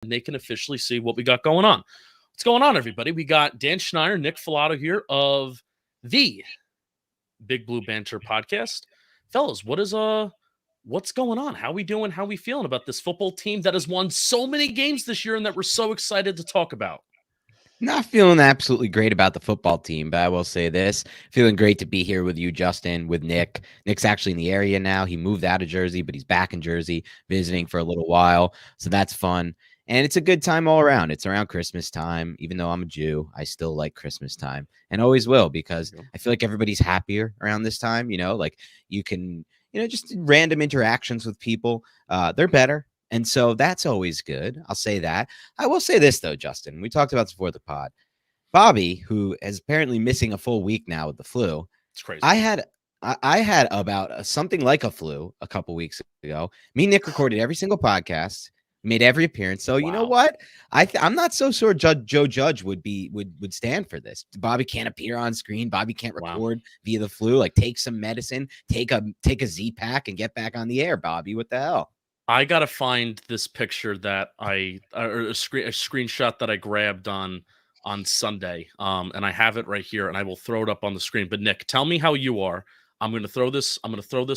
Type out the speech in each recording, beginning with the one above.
and they can officially see what we got going on. What's going on, everybody? We got Dan Schneier, Nick Falato here of the Big Blue Banter podcast. Fellas, what's going on? How we doing? How we feeling about this football team that has won so many games this year and that we're so excited to talk about? Not feeling absolutely great about the football team, but I will say this. Feeling great to be here with you, Justin, with Nick. Nick's actually in the area now. He moved out of Jersey, but he's back in Jersey visiting for a little while. So that's fun. And it's a good time all around. It's around Christmas time. Even though I'm a Jew, I still like Christmas time and always will, because I feel like everybody's happier around this time. Like you can, just random interactions with people. They're better. And so that's always good. I'll say that. I will say this, though, Justin. We talked about this before the pod. Bobby, who is apparently missing a full week now with the flu. It's crazy. I had about something like a flu a couple weeks ago. Me and Nick recorded every single podcast, made every appearance. So You know what? I'm not so sure Joe Judge would stand for this. Bobby can't appear on screen. Bobby can't record via the flu. Like, take some medicine, take a Z-Pack and get back on the air, Bobby. What the hell? I gotta find this picture that or a screenshot that I grabbed on Sunday, and I have it right here, and I will throw it up on the screen. But Nick, tell me how you are. I'm gonna throw this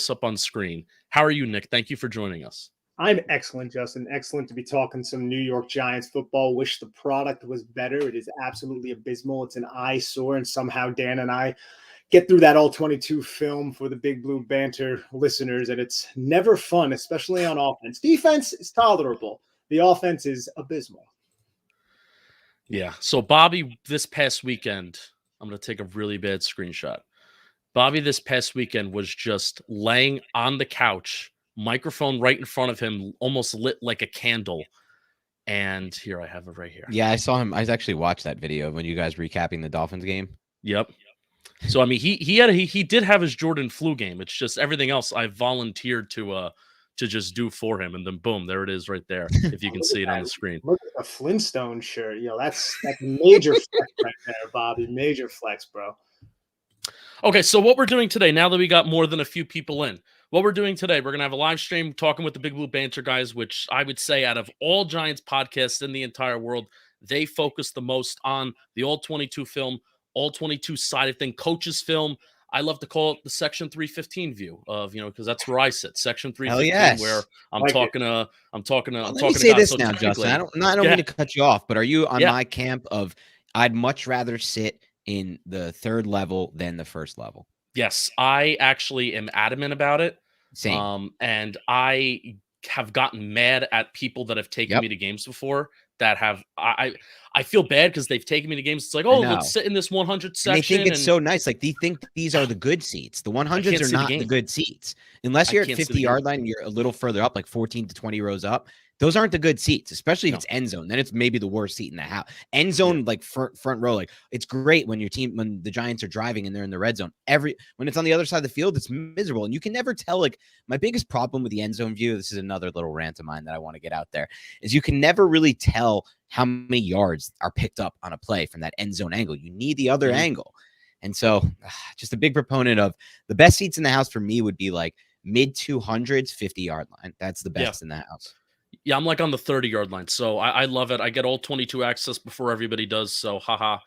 up on screen. How are you, Nick? Thank you for joining us. I'm excellent, Justin. Excellent to be talking some New York Giants football. Wish the product was better. It is absolutely abysmal. It's an eyesore, and somehow Dan and I get through that all-22 film for the Big Blue Banter listeners, and it's never fun, especially on offense. Defense is tolerable. The offense is abysmal. Yeah. So Bobby, this past weekend, I'm going to take a really bad screenshot. Bobby this past weekend was just laying on the couch, microphone right in front of him, almost lit like a candle. And here, I have it right here. Yeah, I saw him. I actually watched that video when you guys recapping the Dolphins game. Yep. So, I mean, he did have his Jordan flu game. It's just everything else I volunteered to just do for him. And then boom, there it is right there. If you can see it on the screen. Look at the Flintstone shirt. That's major flex right there, Bobby. Major flex, bro. Okay, so what we're doing today, now that we got more than a few people in, what we're doing today, we're going to have a live stream talking with the Big Blue Banter guys, which I would say out of all Giants podcasts in the entire world, they focus the most on the all-22 film, all-22 side of thing, coaches film. I love to call it the Section 315 view of, because that's where I sit, Section 315, where I'm talking to. Let me say this now, Justin. I don't mean to cut you off, but are you on my camp of I'd much rather sit in the third level than the first level? Yes, I actually am adamant about it. Same. And I have gotten mad at people that have taken me to games before that have I feel bad because they've taken me to games. It's like, oh, let's sit in this 100 section. And they think it's so nice. Like, they think these are the good seats. The 100s are not the good seats. Unless you're at 50-yard line and you're a little further up, like 14 to 20 rows up. Those aren't the good seats, especially if it's end zone. Then it's maybe the worst seat in the house. End zone, like front row, like it's great when when the Giants are driving and they're in the red zone. When it's on the other side of the field, it's miserable. And you can never tell. Like, my biggest problem with the end zone view, this is another little rant of mine that I want to get out there, is you can never really tell how many yards are picked up on a play from that end zone angle. You need the other angle. And so just a big proponent of the best seats in the house for me would be like mid 200s, 50-yard line. That's the best in the house. Yeah, I'm like on the 30-yard line, so I love it. I get all 22 access before everybody does, so haha.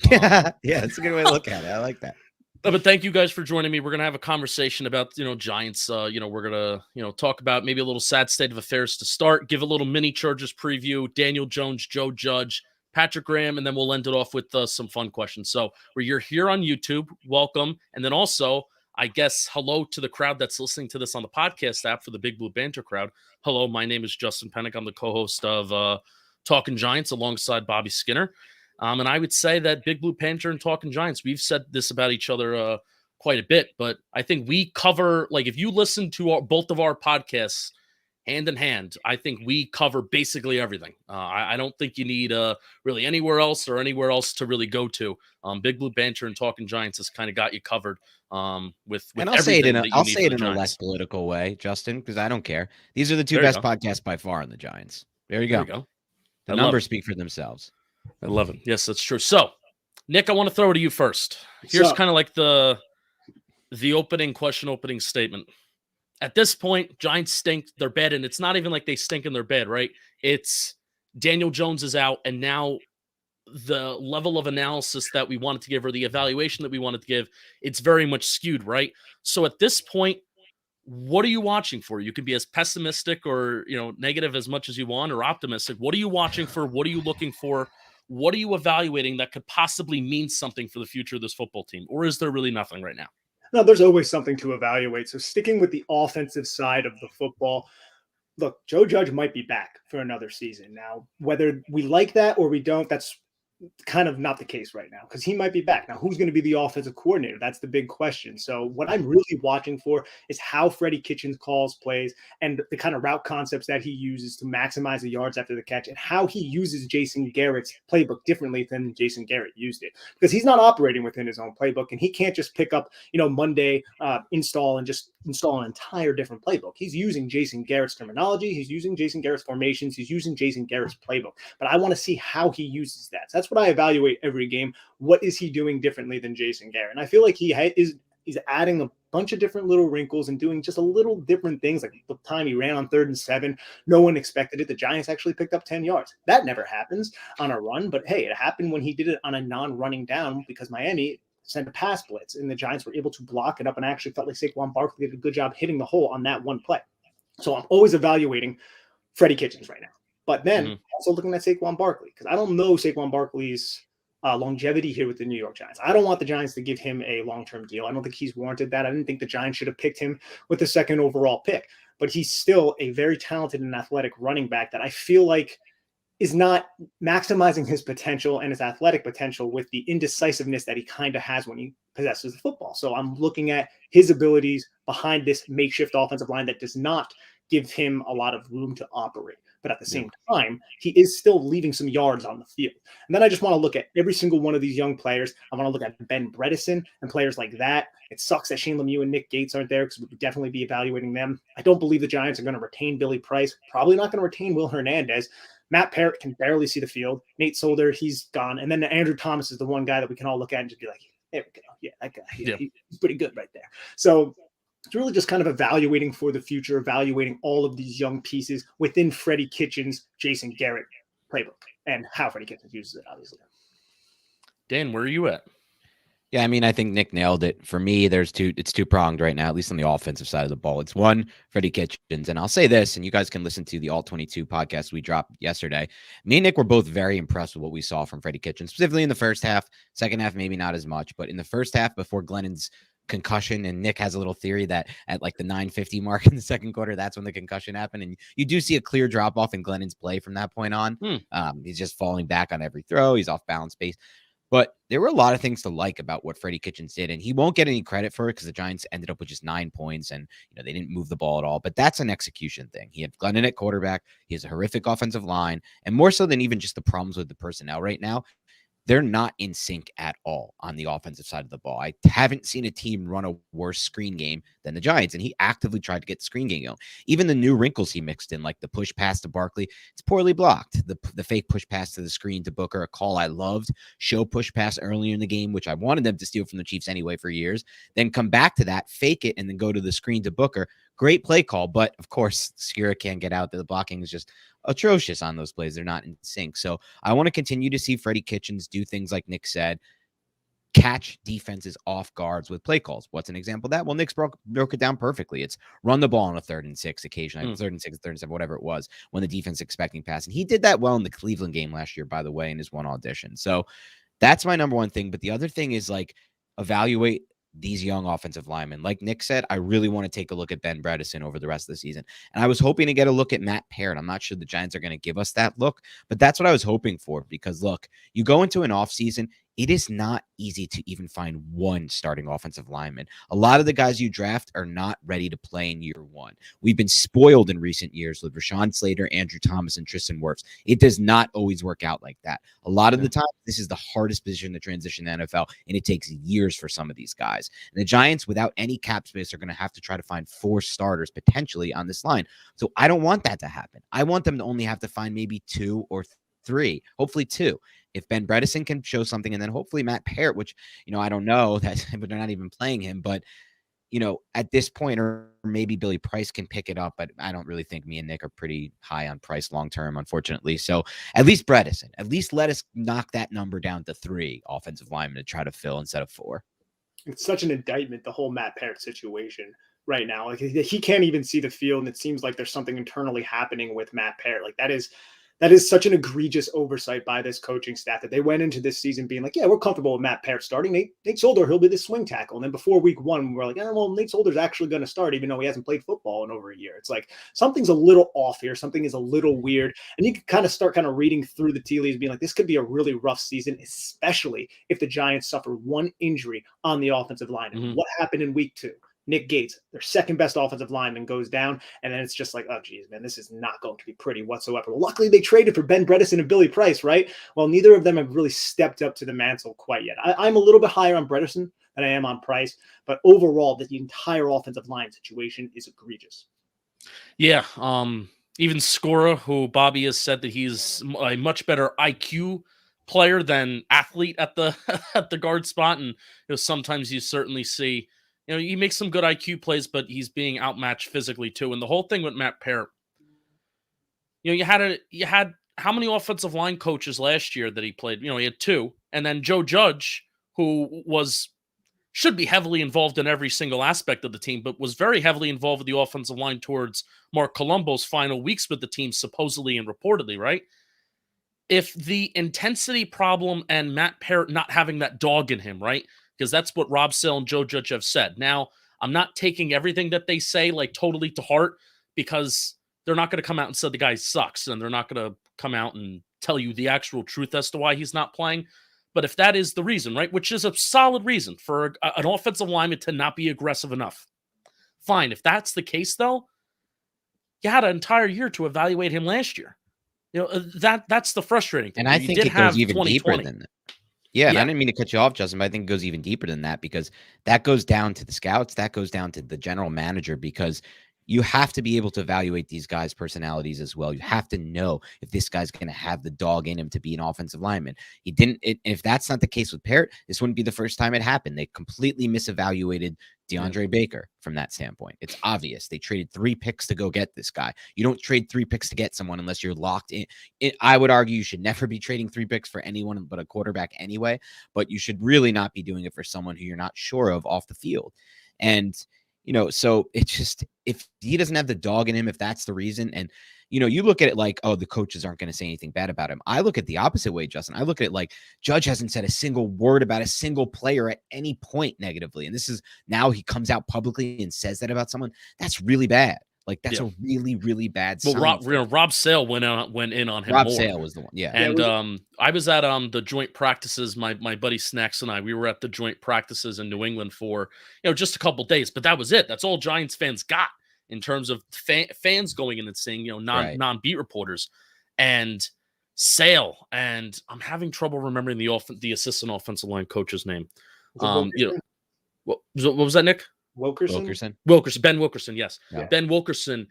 Yeah, that's a good way to look at it. I like that. But thank you guys for joining me. We're going to have a conversation about, Giants. We're going to, talk about maybe a little sad state of affairs to start, give a little mini Chargers preview, Daniel Jones, Joe Judge, Patrick Graham, and then we'll end it off with some fun questions. So where you're here on YouTube, welcome. And then also, I guess, hello to the crowd that's listening to this on the podcast app for the Big Blue Banter crowd. Hello, my name is Justin Pennick. I'm the co-host of Talking Giants alongside Bobby Skinner. And I would say that Big Blue Banter and Talking Giants, we've said this about each other quite a bit, but I think we cover, like, if you listen to both of our podcasts hand in hand, I think we cover basically everything. I don't think you need really anywhere else to really go to. Big Blue Banter and Talking Giants has kind of got you covered. With and I'll say it in a less political way, Justin, because I don't care. These are the two best podcasts by far on the Giants. There you go. The numbers speak for themselves. I love it. Yes, that's true. So, Nick, I want to throw it to you first. Here's kind of like the opening statement. At this point, Giants stink. They're bad, and it's not even like they stink in their bed, right? It's Daniel Jones is out, and now the level of analysis that we wanted to give, or the evaluation that we wanted to give, it's very much skewed, right? So at this point, what are you watching for? You can be as pessimistic or, negative as much as you want, or optimistic. What are you watching for? What are you looking for? What are you evaluating that could possibly mean something for the future of this football team? Or is there really nothing right now? No, there's always something to evaluate. So sticking with the offensive side of the football, look, Joe Judge might be back for another season. Now, whether we like that or we don't, that's kind of not the case right now, because he might be back. Now, who's going to be the offensive coordinator? That's the big question. So what I'm really watching for is how Freddie Kitchens calls plays and the kind of route concepts that he uses to maximize the yards after the catch, and how he uses Jason Garrett's playbook differently than Jason Garrett used it, because he's not operating within his own playbook, and he can't just pick up, Monday install and just install an entire different playbook. He's using Jason Garrett's terminology. He's using Jason Garrett's formations. He's using Jason Garrett's playbook. But I want to see how he uses that. So that's what I evaluate every game. What is he doing differently than Jason Garrett? And I feel like he's adding a bunch of different little wrinkles and doing just a little different things. Like the time he ran on 3rd and 7, no one expected it. The Giants actually picked up 10 yards. That never happens on a run. But hey, it happened when he did it on a non-running down, because Miami sent a pass blitz and the Giants were able to block it up, and I actually felt like Saquon Barkley did a good job hitting the hole on that one play. So I'm always evaluating Freddie Kitchens right now. But then also looking at Saquon Barkley, because I don't know Saquon Barkley's longevity here with the New York Giants. I don't want the Giants to give him a long-term deal. I don't think he's warranted that. I didn't think the Giants should have picked him with the 2nd overall pick. But he's still a very talented and athletic running back that I feel like is not maximizing his potential and his athletic potential with the indecisiveness that he kind of has when he possesses the football. So I'm looking at his abilities behind this makeshift offensive line that does not give him a lot of room to operate. But at the same time, he is still leaving some yards on the field. And then I just want to look at every single one of these young players. I want to look at Ben Bredesen and players like that. It sucks that Shane Lemieux and Nick Gates aren't there, because we would definitely be evaluating them. I don't believe the Giants are going to retain Billy Price. Probably not going to retain Will Hernandez. Matt Parrott can barely see the field. Nate Solder, he's gone. And then Andrew Thomas is the one guy that we can all look at and just be like, there we go. Yeah, that guy. Yeah. He's pretty good right there. So it's really just kind of evaluating for the future, evaluating all of these young pieces within Freddie Kitchens' Jason Garrett playbook, and how Freddie Kitchens uses it, obviously. Dan, where are you at? Yeah, I mean, I think Nick nailed it. For me, it's two-pronged right now, at least on the offensive side of the ball. It's one, Freddie Kitchens. And I'll say this, and you guys can listen to the All 22 podcast we dropped yesterday. Me and Nick were both very impressed with what we saw from Freddie Kitchens, specifically in the first half. Second half, maybe not as much. But in the first half, before Glennon's concussion, and Nick has a little theory that at like the 9:50 mark in the second quarter, that's when the concussion happened. And you do see a clear drop-off in Glennon's play from that point on. He's just falling back on every throw. He's off balance base. But there were a lot of things to like about what Freddie Kitchens did, and he won't get any credit for it because the Giants ended up with just 9 points, and they didn't move the ball at all. But that's an execution thing. He had Glennon at quarterback. He has a horrific offensive line, and more so than even just the problems with the personnel right now, they're not in sync at all on the offensive side of the ball. I haven't seen a team run a worse screen game than the Giants, and he actively tried to get the screen game going. Even the new wrinkles he mixed in, like the push pass to Barkley, it's poorly blocked. The fake push pass to the screen to Booker, a call I loved. Show push pass earlier in the game, which I wanted them to steal from the Chiefs anyway for years. Then come back to that, fake it, and then go to the screen to Booker. Great play call, but of course, Schneier can't get out. The blocking is just atrocious on those plays. They're not in sync. So I want to continue to see Freddie Kitchens do things like Nick said, catch defenses off guards with play calls. What's an example of that? Well, Nick's broke it down perfectly. It's run the ball on a 3rd and 6 occasionally, 3rd and 6, 3rd and 7, whatever it was, when the defense is expecting pass. And he did that well in the Cleveland game last year, by the way, in his one audition. So that's my number one thing. But the other thing is like evaluate these young offensive linemen. Like Nick said, I really want to take a look at Ben Bredesen over the rest of the season. And I was hoping to get a look at Matt Parrott. I'm not sure the Giants are going to give us that look, but that's what I was hoping for, because look, you go into an offseason, it is not easy to even find one starting offensive lineman. A lot of the guys you draft are not ready to play in year one. We've been spoiled in recent years with Rashawn Slater, Andrew Thomas, and Tristan Wirfs. It does not always work out like that. A lot of the time, this is the hardest position to transition to NFL, and it takes years for some of these guys. And the Giants, without any cap space, are going to have to try to find 4 starters potentially on this line. So I don't want that to happen. I want them to only have to find maybe 2 or 3, hopefully 2. If Ben Bredesen can show something, and then hopefully Matt Parrott, which, I don't know that, but they're not even playing him, but at this point, or maybe Billy Price can pick it up, but I don't really think me and Nick are pretty high on Price long-term, unfortunately. So at least Bredesen, at least let us knock that number down to 3 offensive linemen to try to fill instead of 4. It's such an indictment, the whole Matt Parrott situation right now. Like he can't even see the field, and it seems like there's something internally happening with Matt Parrott. Like that is such an egregious oversight by this coaching staff that they went into this season being like, yeah, we're comfortable with Matt Parrott starting. Nate Solder, he'll be the swing tackle. And then before week 1, we're like, well, Nate Solder's actually going to start, even though he hasn't played football in over a year. It's like something's a little off here. Something is a little weird. And you can kind of start reading through the tea leaves, being like, this could be a really rough season, especially if the Giants suffer one injury on the offensive line. And what happened in week 2? Nick Gates, their second best offensive lineman, goes down, and then it's just like, oh, geez, man, this is not going to be pretty whatsoever. Well, luckily, they traded for Ben Bredesen and Billy Price, right? Well, neither of them have really stepped up to the mantle quite yet. I'm a little bit higher on Bredesen than I am on Price, but overall, the entire offensive line situation is egregious. Yeah, even Scora, who Bobby has said that he's a much better IQ player than athlete at the at the guard spot, and sometimes you certainly see. He makes some good IQ plays, but he's being outmatched physically too. And the whole thing with Matt Parrott, you had how many offensive line coaches last year that he played? He had 2, and then Joe Judge, who should be heavily involved in every single aspect of the team, but was very heavily involved with the offensive line towards Mark Colombo's final weeks with the team, supposedly and reportedly, right? If the intensity problem and Matt Parrott not having that dog in him, right? Because that's what Rob Sale and Joe Judge have said. Now, I'm not taking everything that they say totally to heart, because they're not going to come out and say the guy sucks, and they're not going to come out and tell you the actual truth as to why he's not playing. But if that is the reason, right, which is a solid reason for an offensive lineman to not be aggressive enough, fine. If that's the case, though, you had an entire year to evaluate him last year. That's the frustrating thing. And I think it goes even deeper than that. Yeah, and I didn't mean to cut you off, Justin, but I think it goes even deeper than that, because that goes down to the scouts, that goes down to the general manager, because you have to be able to evaluate these guys' personalities as well. You have to know if this guy's going to have the dog in him to be an offensive lineman. He didn't. If that's not the case with Parrott, this wouldn't be the first time it happened. They completely misevaluated DeAndre Baker from that standpoint. It's obvious. They traded 3 picks to go get this guy. You don't trade 3 picks to get someone unless you're locked in. I would argue you should never be trading 3 picks for anyone but a quarterback anyway, but you should really not be doing it for someone who you're not sure of off the field. And so it's just, if he doesn't have the dog in him, if that's the reason, and you look at it like, oh, the coaches aren't going to say anything bad about him. I look at the opposite way, Justin. I look at it like Judge hasn't said a single word about a single player at any point negatively. And this is, now he comes out publicly and says that about someone. That's really bad. That's a really, really bad sign. Well, Rob Sale went in on him. Rob Sale was the one, yeah. And I was at the joint practices. My buddy Snacks and I, we were at the joint practices in New England for just a couple days, but that was it. That's all Giants fans got in terms of fans going in and seeing non-beat reporters. And Sale, and I'm having trouble remembering the assistant offensive line coach's name. What was that, Nick? Wilkerson, Ben Wilkerson, yes. Yeah. Ben Wilkerson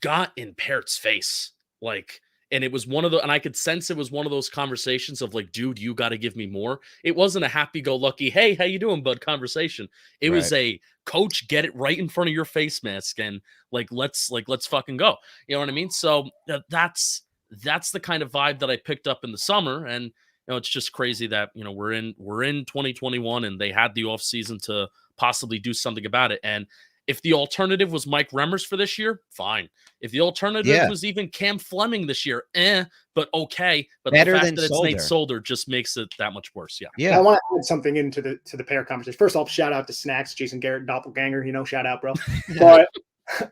got in Parrott's face, and it was and I could sense it was one of those conversations of dude, you got to give me more. It wasn't a happy-go-lucky, hey, how you doing, bud, conversation. It was a, coach, get it right in front of your face mask, and let's fucking go. You know what I mean? So that's the kind of vibe that I picked up in the summer, and it's just crazy that we're in 2021, and they had the offseason to possibly do something about it. And if the alternative was Mike Remmers for this year, fine. If the alternative was even Cam Fleming this year, but okay. But better the fact than that it's Solder. Nate Solder just makes it that much worse. Yeah. I want to add something into the pair conversation. First off, shout out to Snacks, Jason Garrett, doppelganger. Shout out, bro.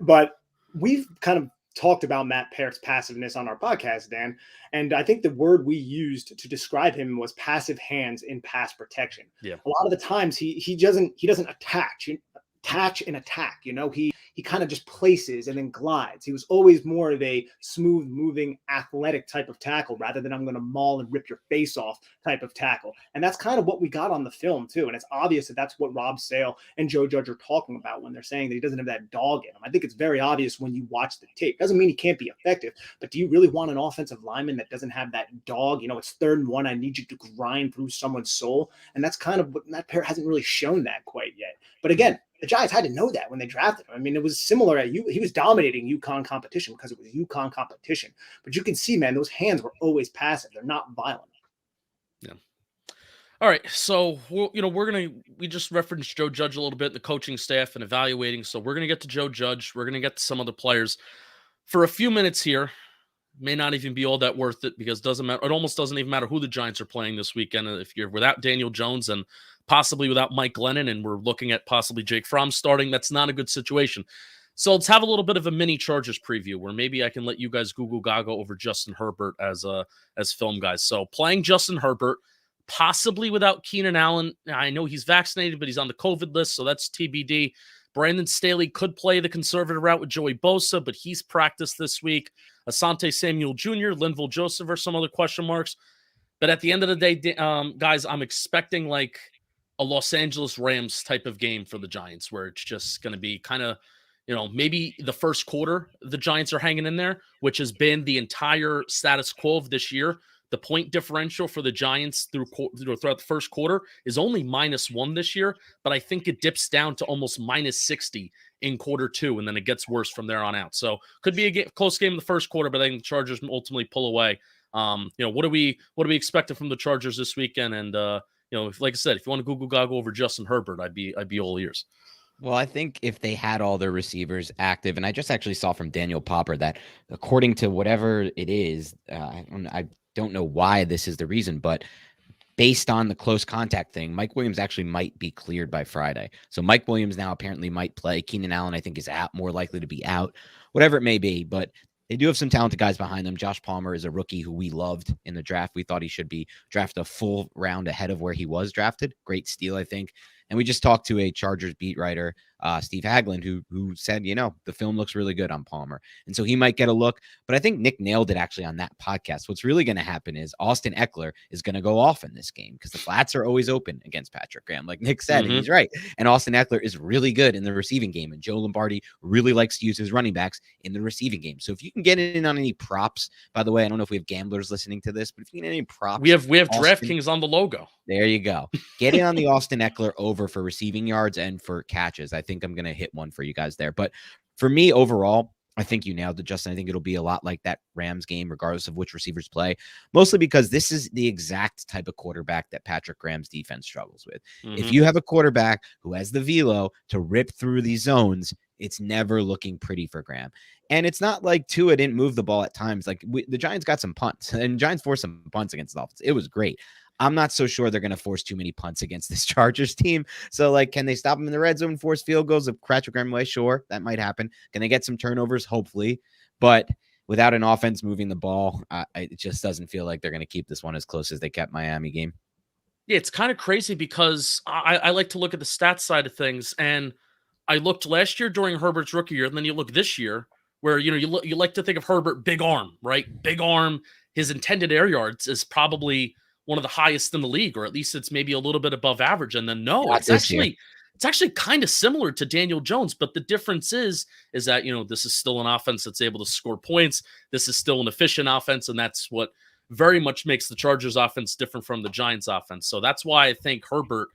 But we've kind of talked about Matt Parrott's passiveness on our podcast, Dan. And I think the word we used to describe him was passive hands in pass protection. Yeah. A lot of the times he doesn't attach and attack. He kind of just places and then glides. He was always more of a smooth moving athletic type of tackle rather than I'm going to maul and rip your face off type of tackle. And that's kind of what we got on the film too. And it's obvious that that's what Rob Sale and Joe Judge are talking about when they're saying that he doesn't have that dog in him. I think it's very obvious when you watch the tape. Doesn't mean he can't be effective, but do you really want an offensive lineman that doesn't have that dog? It's 3rd and 1. I need you to grind through someone's soul. And that's kind of what Matt Parrott hasn't really shown that quite yet. But again, the Giants had to know that when they drafted him. I mean, it was similar at he was dominating UConn competition because it was UConn competition. But you can see, man, those hands were always passive. They're not violent. Yeah. All right. So, we just referenced Joe Judge a little bit, the coaching staff and evaluating. So we're going to get to Joe Judge. We're going to get to some other players for a few minutes here. May not even be all that worth it because it doesn't matter. It almost doesn't even matter who the Giants are playing this weekend. If you're without Daniel Jones and possibly without Mike Glennon, and we're looking at possibly Jake Fromm starting, that's not a good situation. So let's have a little bit of a mini Chargers preview where maybe I can let you guys Google Gaga over Justin Herbert as film guys. So playing Justin Herbert, possibly without Keenan Allen. I know he's vaccinated, but he's on the COVID list, so that's TBD. Brandon Staley could play the conservative route with Joey Bosa, but he's practiced this week. Asante Samuel Jr., Linval Joseph are some other question marks. But at the end of the day, guys, I'm expecting like a Los Angeles Rams type of game for the Giants where it's just going to be kind of, maybe the first quarter the Giants are hanging in there, which has been the entire status quo of this year. The point differential for the Giants throughout the first quarter is only -1 this year, but I think it dips down to almost -60 in quarter two, and then it gets worse from there on out. So could be a close game in the first quarter, but I think the Chargers ultimately pull away. What are we expecting from the Chargers this weekend? And like I said, if you want to Google Gaga over Justin Herbert, I'd be all ears. Well, I think if they had all their receivers active, and I just actually saw from Daniel Popper that according to whatever it is, I don't know why this is the reason, but based on the close contact thing, Mike Williams actually might be cleared by Friday. So Mike Williams now apparently might play. Keenan Allen, I think, is out, more likely to be out, whatever it may be. But they do have some talented guys behind them. Josh Palmer is a rookie who we loved in the draft. We thought he should be drafted a full round ahead of where he was drafted. Great steal, I think. And we just talked to a Chargers beat writer, Steve Haglund, who said, the film looks really good on Palmer. And so he might get a look. But I think Nick nailed it actually on that podcast. What's really going to happen is Austin Eckler is going to go off in this game because the flats are always open against Patrick Graham, like Nick said, and he's right. And Austin Eckler is really good in the receiving game. And Joe Lombardi really likes to use his running backs in the receiving game. So if you can get in on any props, by the way, I don't know if we have gamblers listening to this, but if you get any props. We have DraftKings on the logo. There you go. Get in on the Austin Eckler over for receiving yards and for catches. I think I'm going to hit one for you guys there. But for me, overall, I think you nailed it, Justin. I think it'll be a lot like that Rams game, regardless of which receivers play, mostly because this is the exact type of quarterback that Patrick Graham's defense struggles with. If you have a quarterback who has the velo to rip through these zones, it's never looking pretty for Graham. And it's not like Tua didn't move the ball at times. Like the Giants got some punts, and Giants forced some punts against the Dolphins. It was great. I'm not so sure they're going to force too many punts against this Chargers team. So, can they stop them in the red zone, force field goals of Patrick Graham away? Sure, that might happen. Can they get some turnovers? Hopefully. But without an offense moving the ball, it just doesn't feel like they're going to keep this one as close as they kept Miami game. Yeah, it's kind of crazy because I like to look at the stats side of things. And I looked last year during Herbert's rookie year, and then you look this year where, you like to think of Herbert, big arm, right? Big arm. His intended air yards is probably one of the highest in the league, or at least it's maybe a little bit above average. And then it's actually kind of similar to Daniel Jones, but the difference is that, this is still an offense that's able to score points. This is still an efficient offense. And that's what very much makes the Chargers offense different from the Giants offense. So that's why I think Herbert,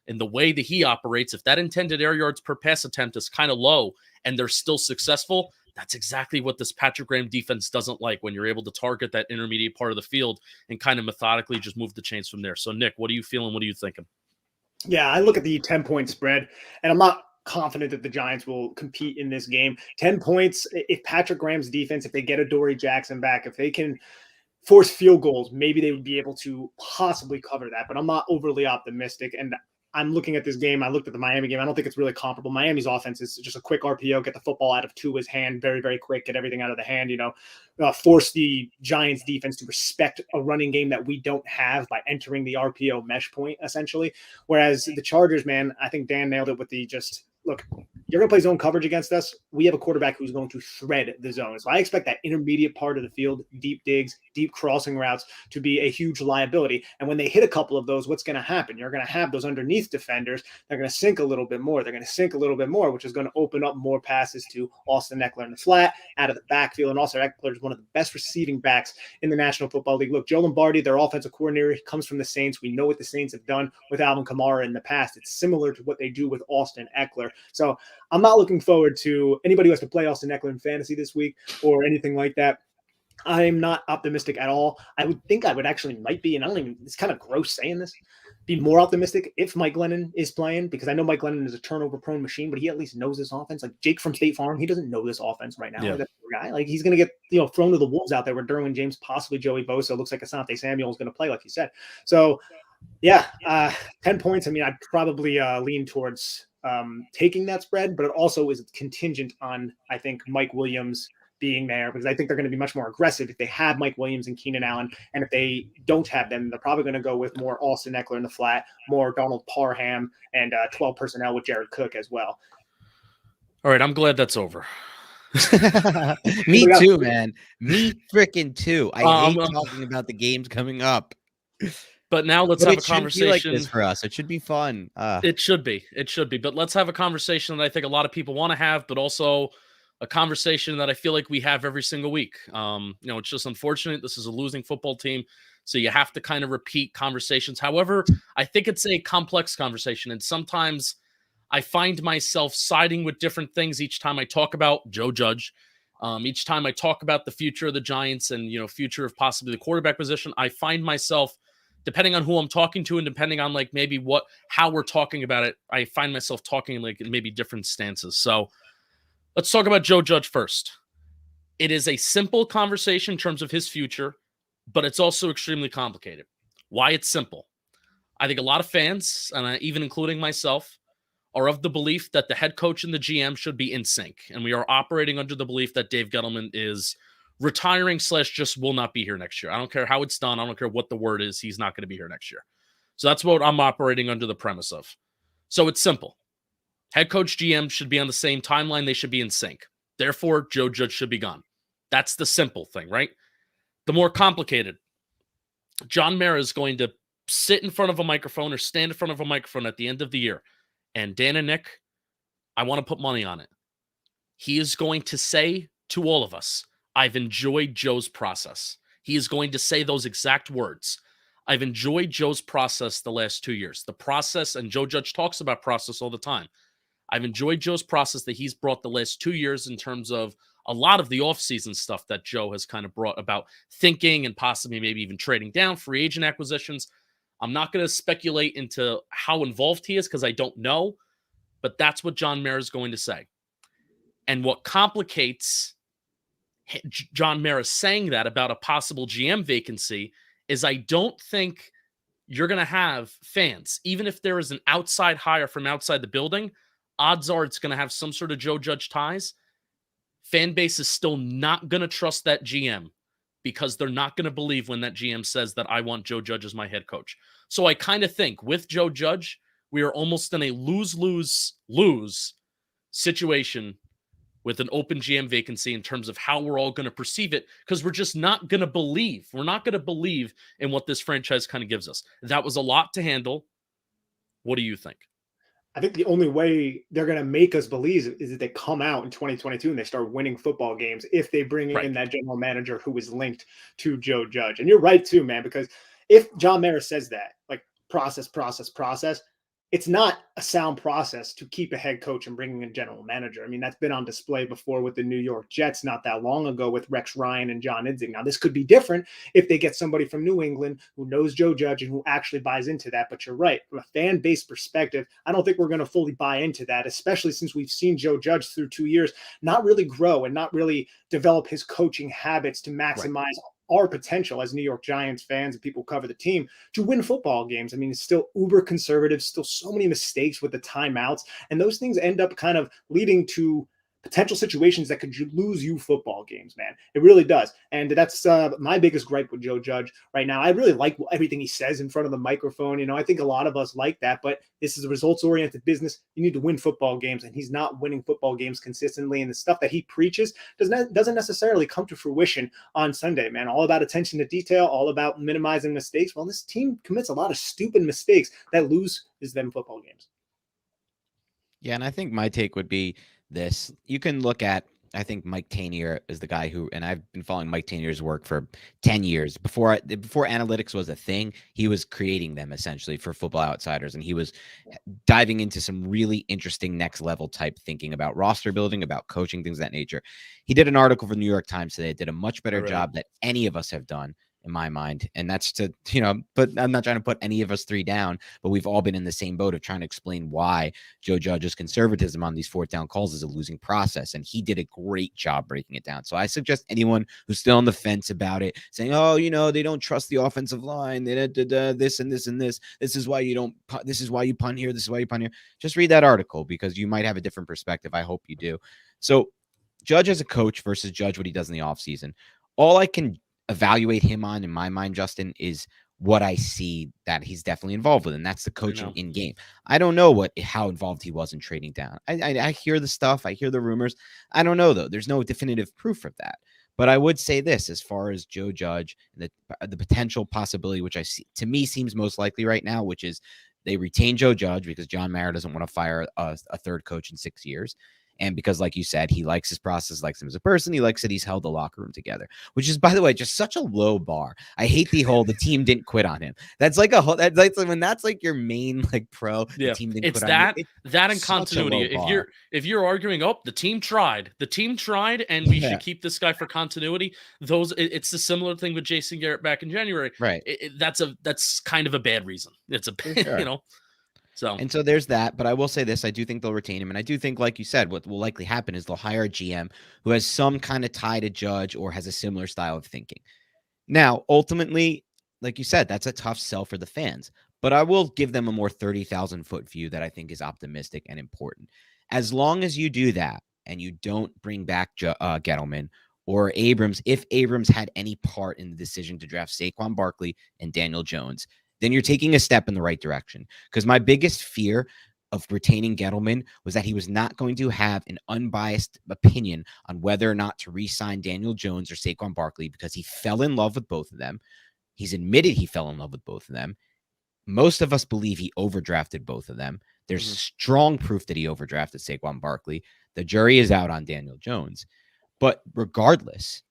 in the way that he operates, if that intended air yards per pass attempt is kind of low and they're still successful, that's exactly what this Patrick Graham defense doesn't like, when you're able to target that intermediate part of the field and kind of methodically just move the chains from there. So, Nick, what are you feeling? What are you thinking? Yeah, I look at the 10-point spread, and I'm not confident that the Giants will compete in this game. 10 points, if Patrick Graham's defense, if they get a Dory Jackson back, if they can force field goals, maybe they would be able to possibly cover that. But I'm not overly optimistic. And I'm looking at this game. I looked at the Miami game. I don't think it's really comparable. Miami's offense is just a quick RPO, get the football out of Tua's hand very, very quick, get everything out of the hand, force the Giants defense to respect a running game that we don't have by entering the RPO mesh point, essentially. Whereas the Chargers, man, I think Dan nailed it with the look, you're going to play zone coverage against us. We have a quarterback who's going to thread the zone. So I expect that intermediate part of the field, deep digs, deep crossing routes, to be a huge liability. And when they hit a couple of those, what's going to happen? You're going to have those underneath defenders. They're going to sink a little bit more. Which is going to open up more passes to Austin Eckler in the flat, out of the backfield. And also Eckler is one of the best receiving backs in the National Football League. Look, Joe Lombardi, their offensive coordinator, comes from the Saints. We know what the Saints have done with Alvin Kamara in the past. It's similar to what they do with Austin Eckler. So I'm not looking forward to anybody who has to play Austin Eckler in fantasy this week or anything like that. I'm not optimistic at all. I would think I would actually might be, and I don't even, it's kind of gross saying this, be more optimistic if Mike Glennon is playing, because I know Mike Glennon is a turnover prone machine, but he at least knows this offense. Like Jake from State Farm, he doesn't know this offense right now. Yeah. Like, that guy, like he's going to get, thrown to the wolves out there where Derwin James, possibly Joey Bosa, looks like Asante Samuel is going to play, like you said. So yeah, 10 points. I mean, I'd probably lean towards taking that spread, but it also is contingent on, I think, Mike Williams being there, because I think they're going to be much more aggressive if they have Mike Williams and Keenan Allen. And if they don't have them, they're probably going to go with more Austin Eckler in the flat, more Donald Parham, and 12 personnel with Jared Cook as well. All right, I'm glad that's over. Me too, man. Me freaking too. I hate talking about the games coming up. But now let's have a conversation. Like this for us. It should be fun. It should be. It should be. But let's have a conversation that I think a lot of people want to have, but also a conversation that I feel like we have every single week. It's just unfortunate. This is a losing football team, so you have to kind of repeat conversations. However, I think it's a complex conversation, and sometimes I find myself siding with different things each time I talk about Joe Judge. Each time I talk about the future of the Giants and, future of possibly the quarterback position, I find myself, depending on who I'm talking to and depending on like maybe how we're talking about it, I find myself talking like in maybe different stances. So let's talk about Joe Judge first. It is a simple conversation in terms of his future, but it's also extremely complicated. Why it's simple? I think a lot of fans, and even including myself, are of the belief that the head coach and the GM should be in sync. And we are operating under the belief that Dave Gettleman is retiring / just will not be here next year. I don't care how it's done. I don't care what the word is. He's not going to be here next year. So that's what I'm operating under the premise of. So it's simple. Head coach, GM should be on the same timeline. They should be in sync. Therefore, Joe Judge should be gone. That's the simple thing, right? The more complicated, John Mara is going to sit in front of a microphone or stand in front of a microphone at the end of the year. And Dan and Nick, I want to put money on it. He is going to say to all of us, I've enjoyed Joe's process. He is going to say those exact words. I've enjoyed Joe's process the last 2 years. The process, and Joe Judge talks about process all the time. I've enjoyed Joe's process that he's brought the last 2 years in terms of a lot of the offseason stuff that Joe has kind of brought about thinking and possibly maybe even trading down, free agent acquisitions. I'm not going to speculate into how involved he is because I don't know, but that's what John Mara is going to say. And what complicates John Mara saying that about a possible GM vacancy is I don't think you're going to have fans, even if there is an outside hire from outside the building, odds are it's going to have some sort of Joe Judge ties. Fan base is still not going to trust that GM because they're not going to believe when that GM says that I want Joe Judge as my head coach. So I kind of think with Joe Judge, we are almost in a lose-lose-lose situation with an open GM vacancy in terms of how we're all going to perceive it, because we're just not going to believe. We're not going to believe in what this franchise kind of gives us. That was a lot to handle. What do you think? I think the only way they're going to make us believe is that they come out in 2022 and they start winning football games if they bring in that general manager who is linked to Joe Judge. And you're right too, man, because if John Mara says that, like process, it's not a sound process to keep a head coach and bringing in a general manager. I mean, that's been on display before with the New York Jets not that long ago with Rex Ryan and John Idzik. Now, this could be different if they get somebody from New England who knows Joe Judge and who actually buys into that. But you're right. From a fan base perspective, I don't think we're going to fully buy into that, especially since we've seen Joe Judge through 2 years not really grow and not really develop his coaching habits to maximize our potential as New York Giants fans and people who cover the team to win football games. I mean, it's still uber conservative, still so many mistakes with the timeouts, and those things end up kind of leading to potential situations that could lose you football games, man. It really does. And that's my biggest gripe with Joe Judge right now. I really like everything he says in front of the microphone. You know, I think a lot of us like that, but this is a results-oriented business. You need to win football games, and he's not winning football games consistently. And the stuff that he preaches doesn't necessarily come to fruition on Sunday, man. All about attention to detail, all about minimizing mistakes. Well, this team commits a lot of stupid mistakes that loses them football games. Yeah, and I think my take would be this. You can look at I think Mike Tanier is the guy who, and I've been following Mike Tanier's work for 10 years. Before analytics was a thing, he was creating them essentially for Football Outsiders. And he was diving into some really interesting next level type thinking about roster building, about coaching, things of that nature. He did an article for the New York Times today. It did a much better job than any of us have done, in my mind. And that's to, but I'm not trying to put any of us three down, but we've all been in the same boat of trying to explain why Joe Judge's conservatism on these fourth down calls is a losing process. And he did a great job breaking it down. So I suggest anyone who's still on the fence about it, saying, oh, they don't trust the offensive line, this and this and this. This is why you don't, this is why you punt here. This is why you punt here. Just read that article because you might have a different perspective. I hope you do. So Judge as a coach versus Judge what he does in the offseason. All I can evaluate him on, in my mind, Justin, is what I see that he's definitely involved with, and that's the coaching in game. I don't know how involved he was in trading down. I hear the stuff, I hear the rumors. I don't know though. There's no definitive proof of that. But I would say this, as far as Joe Judge and the potential possibility, which I see to me seems most likely right now, which is they retain Joe Judge because John Mara doesn't want to fire a third coach in 6 years. And because, like you said, he likes his process, likes him as a person. He likes that he's held the locker room together, which is, by the way, just such a low bar. I hate the team didn't quit on him. That's like when that's like your main pro. Yeah, the team didn't it's quit that on that in continuity. If you're arguing, the team tried, and we should keep this guy for continuity. It's the similar thing with Jason Garrett back in January. Right. That's kind of a bad reason. It's a So there's that, but I will say this, I do think they'll retain him, and I do think, like you said, what will likely happen is they'll hire a GM who has some kind of tie to Judge or has a similar style of thinking. Now, ultimately, like you said, that's a tough sell for the fans, but I will give them a more 30,000-foot view that I think is optimistic and important. As long as you do that and you don't bring back Gettleman or Abrams, if Abrams had any part in the decision to draft Saquon Barkley and Daniel Jones, then you're taking a step in the right direction. Because my biggest fear of retaining Gettleman was that he was not going to have an unbiased opinion on whether or not to re-sign Daniel Jones or Saquon Barkley because he fell in love with both of them. He's admitted he fell in love with both of them. Most of us believe he overdrafted both of them. There's strong proof that he overdrafted Saquon Barkley. The jury is out on Daniel Jones. But regardless,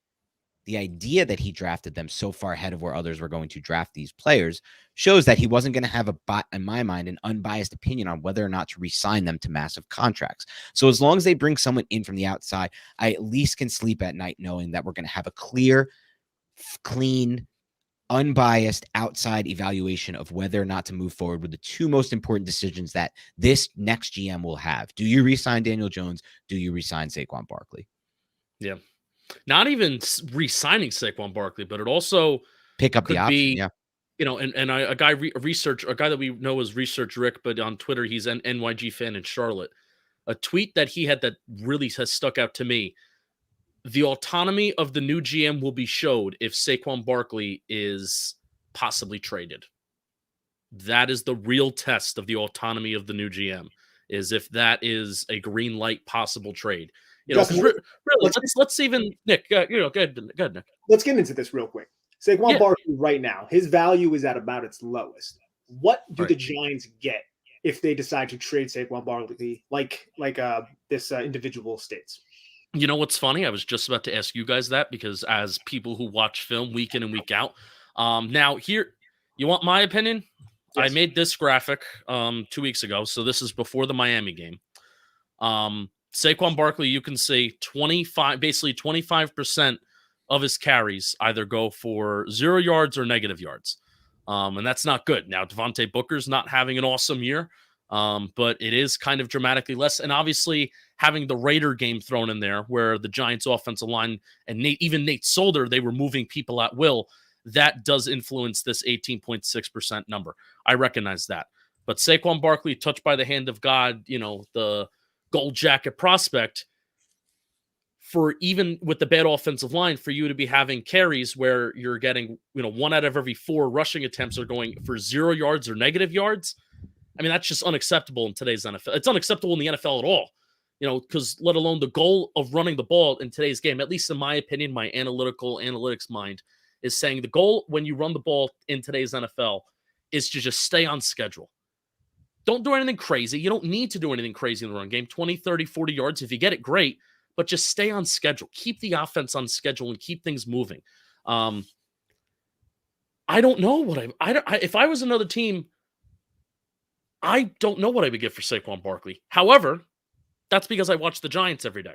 the idea that he drafted them so far ahead of where others were going to draft these players shows that he wasn't going to have in my mind, an unbiased opinion on whether or not to re-sign them to massive contracts. So as long as they bring someone in from the outside, I at least can sleep at night knowing that we're going to have a clear, clean, unbiased outside evaluation of whether or not to move forward with the two most important decisions that this next GM will have. Do you re-sign Daniel Jones? Do you re-sign Saquon Barkley? Yeah. Not even re-signing Saquon Barkley, but it also pick up the option. A guy that we know is Research Rick, but on Twitter he's an NYG fan in Charlotte. A tweet that he had that really has stuck out to me: the autonomy of the new GM will be showed if Saquon Barkley is possibly traded. That is the real test of the autonomy of the new GM, is if that is a green light possible trade. Really, let's even Nick. Go ahead, Nick. Let's get into this real quick. Saquon Barkley right now, his value is at about its lowest. What do the Giants get if they decide to trade Saquon Barkley, like this individual states? You know what's funny? I was just about to ask you guys that, because as people who watch film week in and week out, now here, you want my opinion? Yes. I made this graphic 2 weeks ago, so this is before the Miami game. Saquon Barkley, you can see 25% of his carries either go for 0 yards or negative yards. And that's not good. Now, Devontae Booker's not having an awesome year, but it is kind of dramatically less. And obviously having the Raider game thrown in there where the Giants offensive line and Nate Solder, they were moving people at will. That does influence this 18.6% number. I recognize that. But Saquon Barkley, touched by the hand of God, the gold jacket prospect, for even with the bad offensive line, for you to be having carries where you're getting, 1 out of every 4 rushing attempts are going for 0 yards or negative yards. I mean, that's just unacceptable in today's NFL. It's unacceptable in the NFL at all, because let alone the goal of running the ball in today's game, at least in my opinion, my analytics mind is saying the goal when you run the ball in today's NFL is to just stay on schedule. Don't do anything crazy. You don't need to do anything crazy in the run game. 20, 30, 40 yards. If you get it, great. but just stay on schedule. Keep the offense on schedule and keep things moving. I don't know what if I was another team, I don't know what I would get for Saquon Barkley. However, that's because I watch the Giants every day.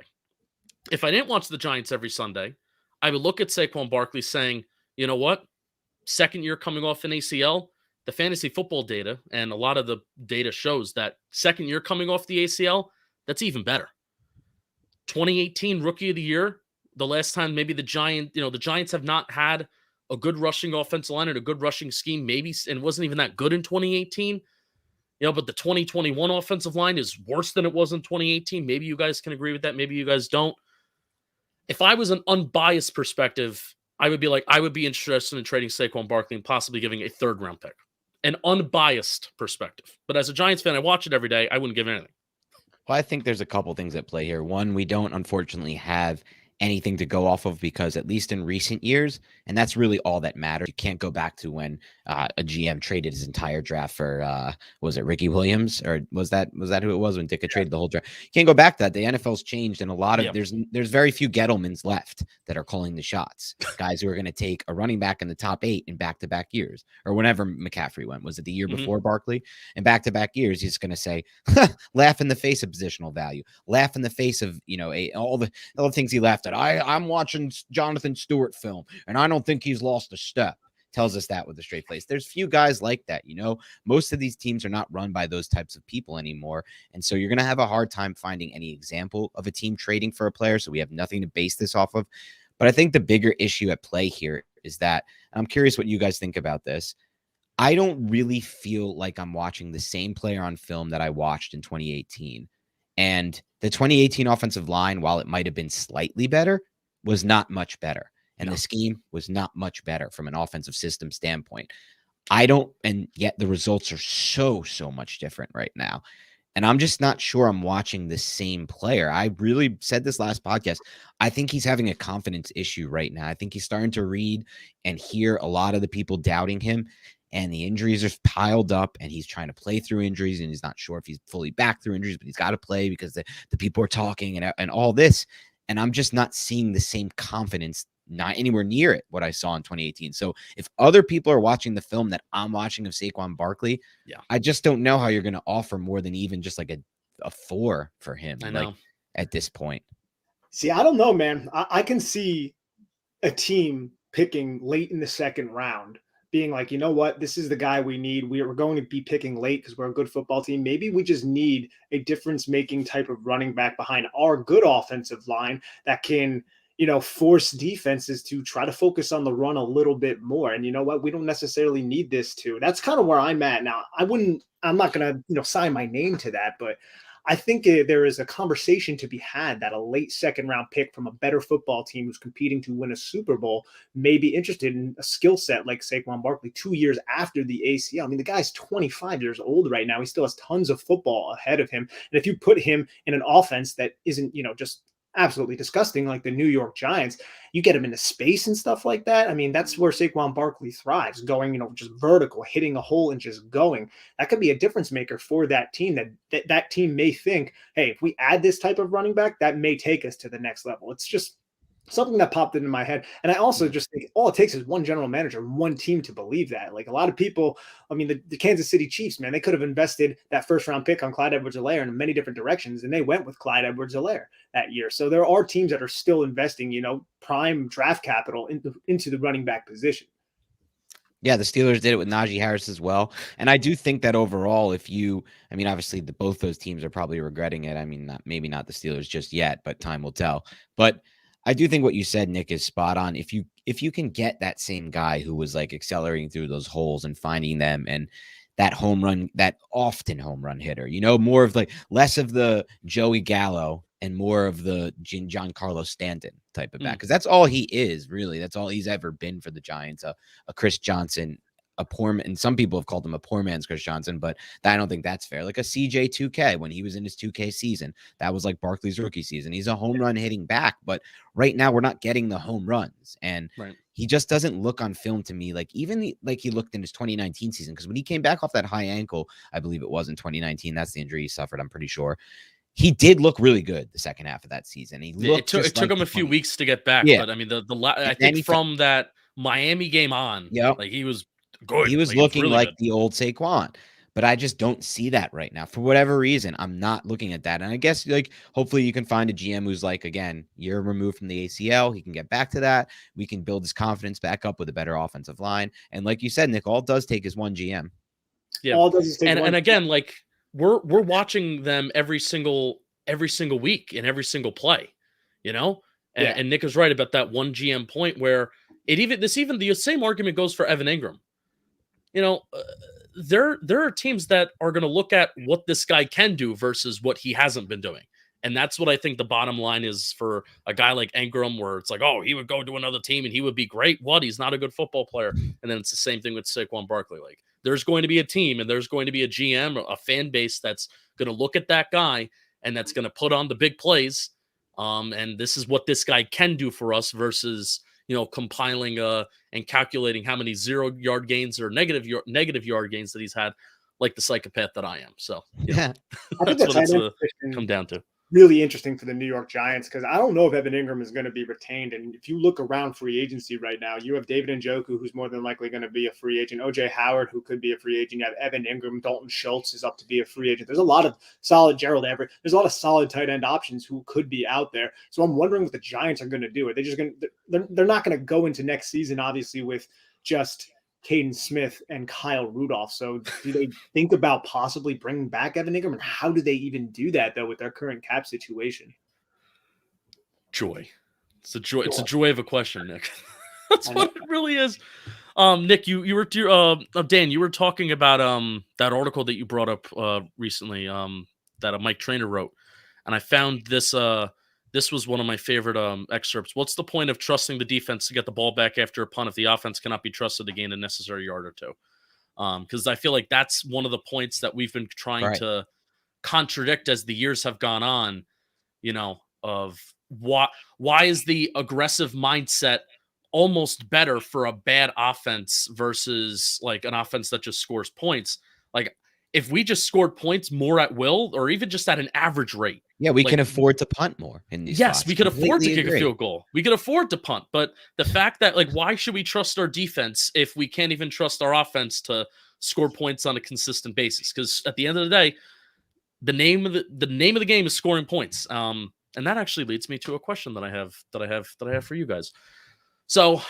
If I didn't watch the Giants every Sunday, I would look at Saquon Barkley saying, you know what? Second year coming off an ACL, the fantasy football data and a lot of the data shows that second year coming off the ACL, that's even better. 2018 Rookie of the Year, the last time maybe the Giants have not had a good rushing offensive line and a good rushing scheme, maybe, and wasn't even that good in 2018. But the 2021 offensive line is worse than it was in 2018. Maybe you guys can agree with that. Maybe you guys don't. If I was an unbiased perspective, I would be interested in trading Saquon Barkley and possibly giving a third-round pick. An unbiased perspective. But as a Giants fan, I watch it every day. I wouldn't give anything. Well, I think there's a couple things at play here. One, we don't unfortunately have anything to go off of because at least in recent years, and that's really all that matters. You can't go back to when a GM traded his entire draft for was it Ricky Williams, or was that who it was when Ditka traded the whole draft? You can't go back to that. The NFL's changed, and a lot of there's very few Gettlemans left that are calling the shots. Guys who are going to take a running back in the top 8 in back-to-back years, or whenever McCaffrey went. Was it the year before Barkley? In back-to-back years, he's going to say, laugh in the face of positional value, laugh in the face of all the things he laughed at. I'm watching Jonathan Stewart film, and I don't think he's lost a step. Tells us that with a straight face. There's few guys like that. Most of these teams are not run by those types of people anymore. And so you're going to have a hard time finding any example of a team trading for a player. So we have nothing to base this off of. But I think the bigger issue at play here is that, I'm curious what you guys think about this. I don't really feel like I'm watching the same player on film that I watched in 2018. And the 2018 offensive line, while it might have been slightly better, was not much better. And the scheme was not much better from an offensive system standpoint. And yet the results are so much different right now. And I'm just not sure I'm watching the same player. I really said this last podcast. I think he's having a confidence issue right now. I think he's starting to read and hear a lot of the people doubting him. And the injuries are piled up, and he's trying to play through injuries, and he's not sure if he's fully back through injuries, but he's got to play because the people are talking and all this. And I'm just not seeing the same confidence, not anywhere near it, what I saw in 2018. So if other people are watching the film that I'm watching of Saquon Barkley, I just don't know how you're going to offer more than even just like a 4 for him. I know. Like, at this point. See, I don't know, man. I can see a team picking late in the second round, being like, you know what, this is the guy we need. We're going to be picking late because we're a good football team. Maybe we just need a difference-making type of running back behind our good offensive line that can, force defenses to try to focus on the run a little bit more. And you know what? We don't necessarily need this to. That's kind of where I'm at now. I'm not going to, sign my name to that, but I think there is a conversation to be had that a late second round pick from a better football team who's competing to win a Super Bowl may be interested in a skill set like Saquon Barkley 2 years after the ACL. I mean, the guy's 25 years old right now. He still has tons of football ahead of him. And if you put him in an offense that isn't, just absolutely disgusting like the New York Giants, you get him into space and stuff like that. I mean, that's where Saquon Barkley thrives, going, just vertical, hitting a hole and just going. That could be a difference maker for that team that team may think, hey, if we add this type of running back, that may take us to the next level. It's just something that popped into my head. And I also just think all it takes is one general manager and one team to believe that. Like a lot of people, I mean, the Kansas City Chiefs, man, they could have invested that first round pick on Clyde Edwards-Helaire in many different directions, and they went with Clyde Edwards-Helaire that year. So there are teams that are still investing, prime draft capital into the running back position. Yeah, the Steelers did it with Najee Harris as well. And I do think that overall, obviously both those teams are probably regretting it. I mean, maybe not the Steelers just yet, but time will tell. But I do think what you said, Nick, is spot on. If you can get that same guy who was like accelerating through those holes and finding them, and that home run, that often home run hitter, more of like less of the Joey Gallo and more of the Giancarlo Stanton type of back. Because that's all he is, really. That's all he's ever been for the Giants. A Chris Johnson, and some people have called him a poor man's Chris Johnson, but I don't think that's fair. Like a CJ 2K when he was in his 2K season, that was like Barkley's rookie season. He's a home run hitting back, but right now we're not getting the home runs, and he just doesn't look on film to me like like he looked in his 2019 season. Because when he came back off that high ankle, I believe it was in 2019, that's the injury he suffered, I'm pretty sure. he did look really good the second half of that season. It took him a few weeks to get back, but I mean, I think from that Miami game on, like he was good. He was like, looking really like good. the old Saquon. But I just don't see that right now. For whatever reason, I'm not looking at that. And I guess, like, hopefully you can find a GM who's like, again, year removed from the ACL. He can get back to that. We can build his confidence back up with a better offensive line. And like you said, Nick, all it does take is one GM. Yeah. All it does is take and again, like we're watching them every single week in every single play, and Nick is right about that one GM point where the same argument goes for Evan Ingram. There are teams that are going to look at what this guy can do versus what he hasn't been doing. And that's what I think the bottom line is for a guy like Ingram, where it's like, oh, he would go to another team and he would be great. What? He's not a good football player. And then it's the same thing with Saquon Barkley. Like, there's going to be a team and there's going to be a GM, a fan base that's going to look at that guy and that's going to put on the big plays. And this is what this guy can do for us versus compiling and calculating how many 0-yard gains or negative yard gains that he's had, like the psychopath that I am. So I think that's what it's come down to. Really interesting for the New York Giants, because I don't know if Evan Ingram is going to be retained. And if you look around free agency right now, you have David Njoku, who's more than likely going to be a free agent, OJ Howard, who could be a free agent. You have Evan Ingram, Dalton Schultz is up to be a free agent. There's a lot of solid Gerald Everett. There's a lot of solid tight end options who could be out there. So I'm wondering what the Giants are going to do. Are they just going to, they're not going to go into next season, obviously, with just Caden Smith and Kyle Rudolph. So do they think about possibly bringing back Evan Ingram? And how do they even do that, though, with their current cap situation? Joy. It's a joy. It's a joy of a question, Nick. That's what it really is. Nick, you were Dan, you were talking about that article that you brought up recently that Mike Trainer wrote. And I found this this was one of my favorite excerpts. What's the point of trusting the defense to get the ball back after a punt if the offense cannot be trusted to gain a necessary yard or two? Because I feel like that's one of the points that we've been trying to contradict as the years have gone on, of why is the aggressive mindset almost better for a bad offense versus like an offense that just scores points? Like, if we just scored points more at will, or even just at an average rate. Yeah, we can afford to punt more in these spots. We could afford to kick a field goal. We could afford to punt. But the fact that, like, why should we trust our defense if we can't even trust our offense to score points on a consistent basis? Because at the end of the day, the name of the game is scoring points. And that actually leads me to a question that I have for you guys. So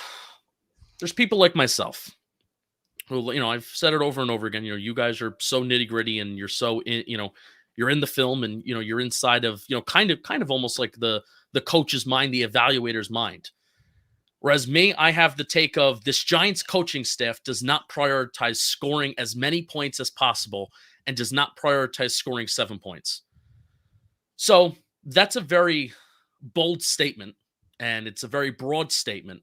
there's people like myself who, I've said it over and over again, you guys are so nitty gritty and you're so you're in the film and, you're inside of, kind of almost like the coach's mind, the evaluator's mind. Whereas me, I have the take of this Giants coaching staff does not prioritize scoring as many points as possible and does not prioritize scoring 7 points. So that's a very bold statement and it's a very broad statement.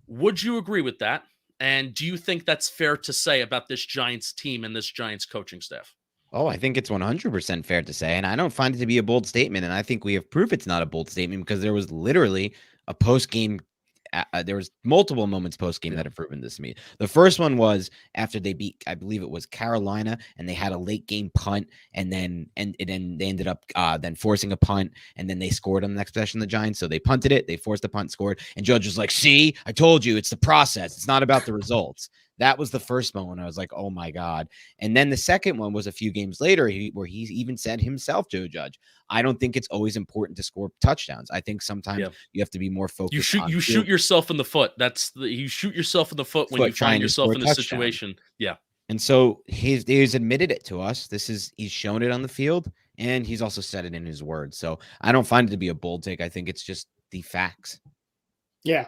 Would you agree with that? And do you think that's fair to say about this Giants team and this Giants coaching staff? Oh, I think it's 100% fair to say, and I don't find it to be a bold statement. And I think we have proof it's not a bold statement because there was literally a post-game. There was multiple moments post-game that have proven this to me. The first one was after they beat, I believe it was Carolina, and they had a late game punt, and then they ended up then forcing a punt, and then they scored on the next possession. The Giants, so they punted it, they forced the punt, scored, and Judge was like, "See, I told you, it's the process. It's not about the results." That was the first moment. I was like, "Oh my God!" And then the second one was a few games later, where he even said himself, Joe Judge, "I don't think it's always important to score touchdowns. I think sometimes you have to be more focused. You shoot yourself in the foot. You shoot yourself in the foot when you find yourself in a situation." Yeah. And so he's admitted it to us. He's shown it on the field, and he's also said it in his words. So I don't find it to be a bold take. I think it's just the facts. Yeah,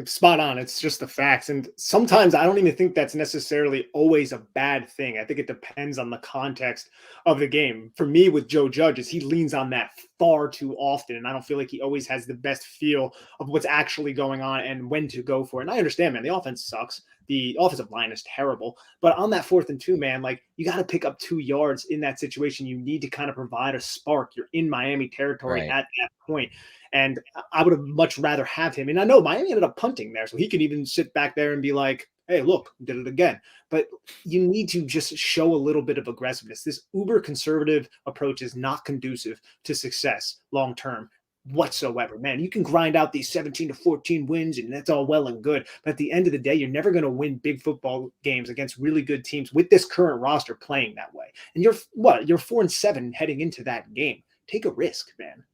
spot on. It's just the facts. And sometimes I don't even think that's necessarily always a bad thing. I think it depends on the context of the game. For me, with Joe Judge, is he leans on that far too often. And I don't feel like he always has the best feel of what's actually going on and when to go for it. And I understand, man, the offense sucks. The offensive line is terrible. But on that 4th and 2, man, like you got to pick up 2 yards in that situation. You need to kind of provide a spark. You're in Miami territory at that point. And I would have much rather have him. And I know Miami ended up punting there, so he could even sit back there and be like, hey, look, did it again. But you need to just show a little bit of aggressiveness. This uber conservative approach is not conducive to success long term whatsoever. Man, you can grind out these 17-14 wins and that's all well and good. But at the end of the day, you're never going to win big football games against really good teams with this current roster playing that way. And you're 4-7 heading into that game. Take a risk, man.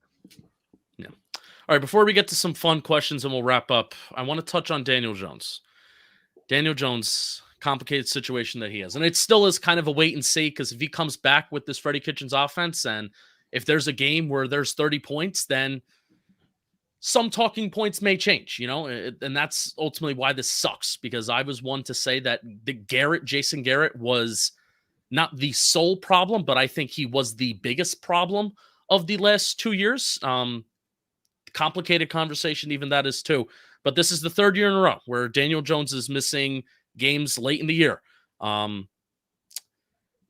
Yeah. All right, before we get to some fun questions and we'll wrap up, I want to touch on Daniel Jones. Daniel Jones, complicated situation that he has. And it still is kind of a wait and see, because if he comes back with this Freddie Kitchens offense, and if there's a game where there's 30 points, then some talking points may change, and that's ultimately why this sucks, because I was one to say that Jason Garrett was not the sole problem, but I think he was the biggest problem of the last 2 years. Complicated conversation, even that is too. But this is the 3rd year in a row where Daniel Jones is missing games late in the year.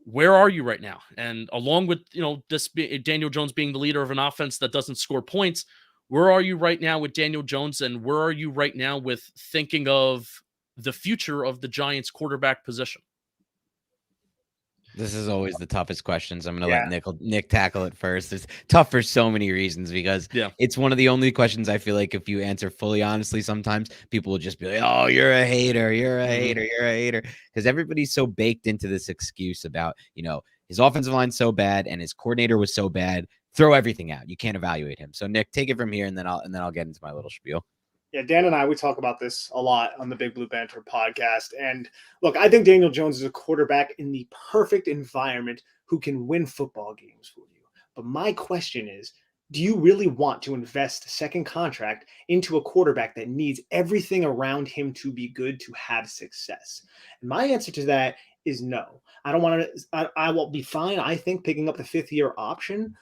Where are you right now? And along with, Daniel Jones being the leader of an offense that doesn't score points, where are you right now with Daniel Jones? And where are you right now with thinking of the future of the Giants quarterback position? This is always the toughest questions. I'm going to let Nick tackle it first. It's tough for so many reasons, because it's one of the only questions I feel like if you answer fully honestly, sometimes people will just be like, oh, you're a hater. You're a hater. You're a hater. Because everybody's so baked into this excuse about, his offensive line's so bad and his coordinator was so bad. Throw everything out. You can't evaluate him. So Nick, take it from here, and then I'll get into my little spiel. Yeah, Dan and I, we talk about this a lot on the Big Blue Banter podcast. And look, I think Daniel Jones is a quarterback in the perfect environment who can win football games for you. But my question is, do you really want to invest a second contract into a quarterback that needs everything around him to be good to have success? And my answer to that is no. I don't want to. I will be fine, I think, picking up the 5th-year option,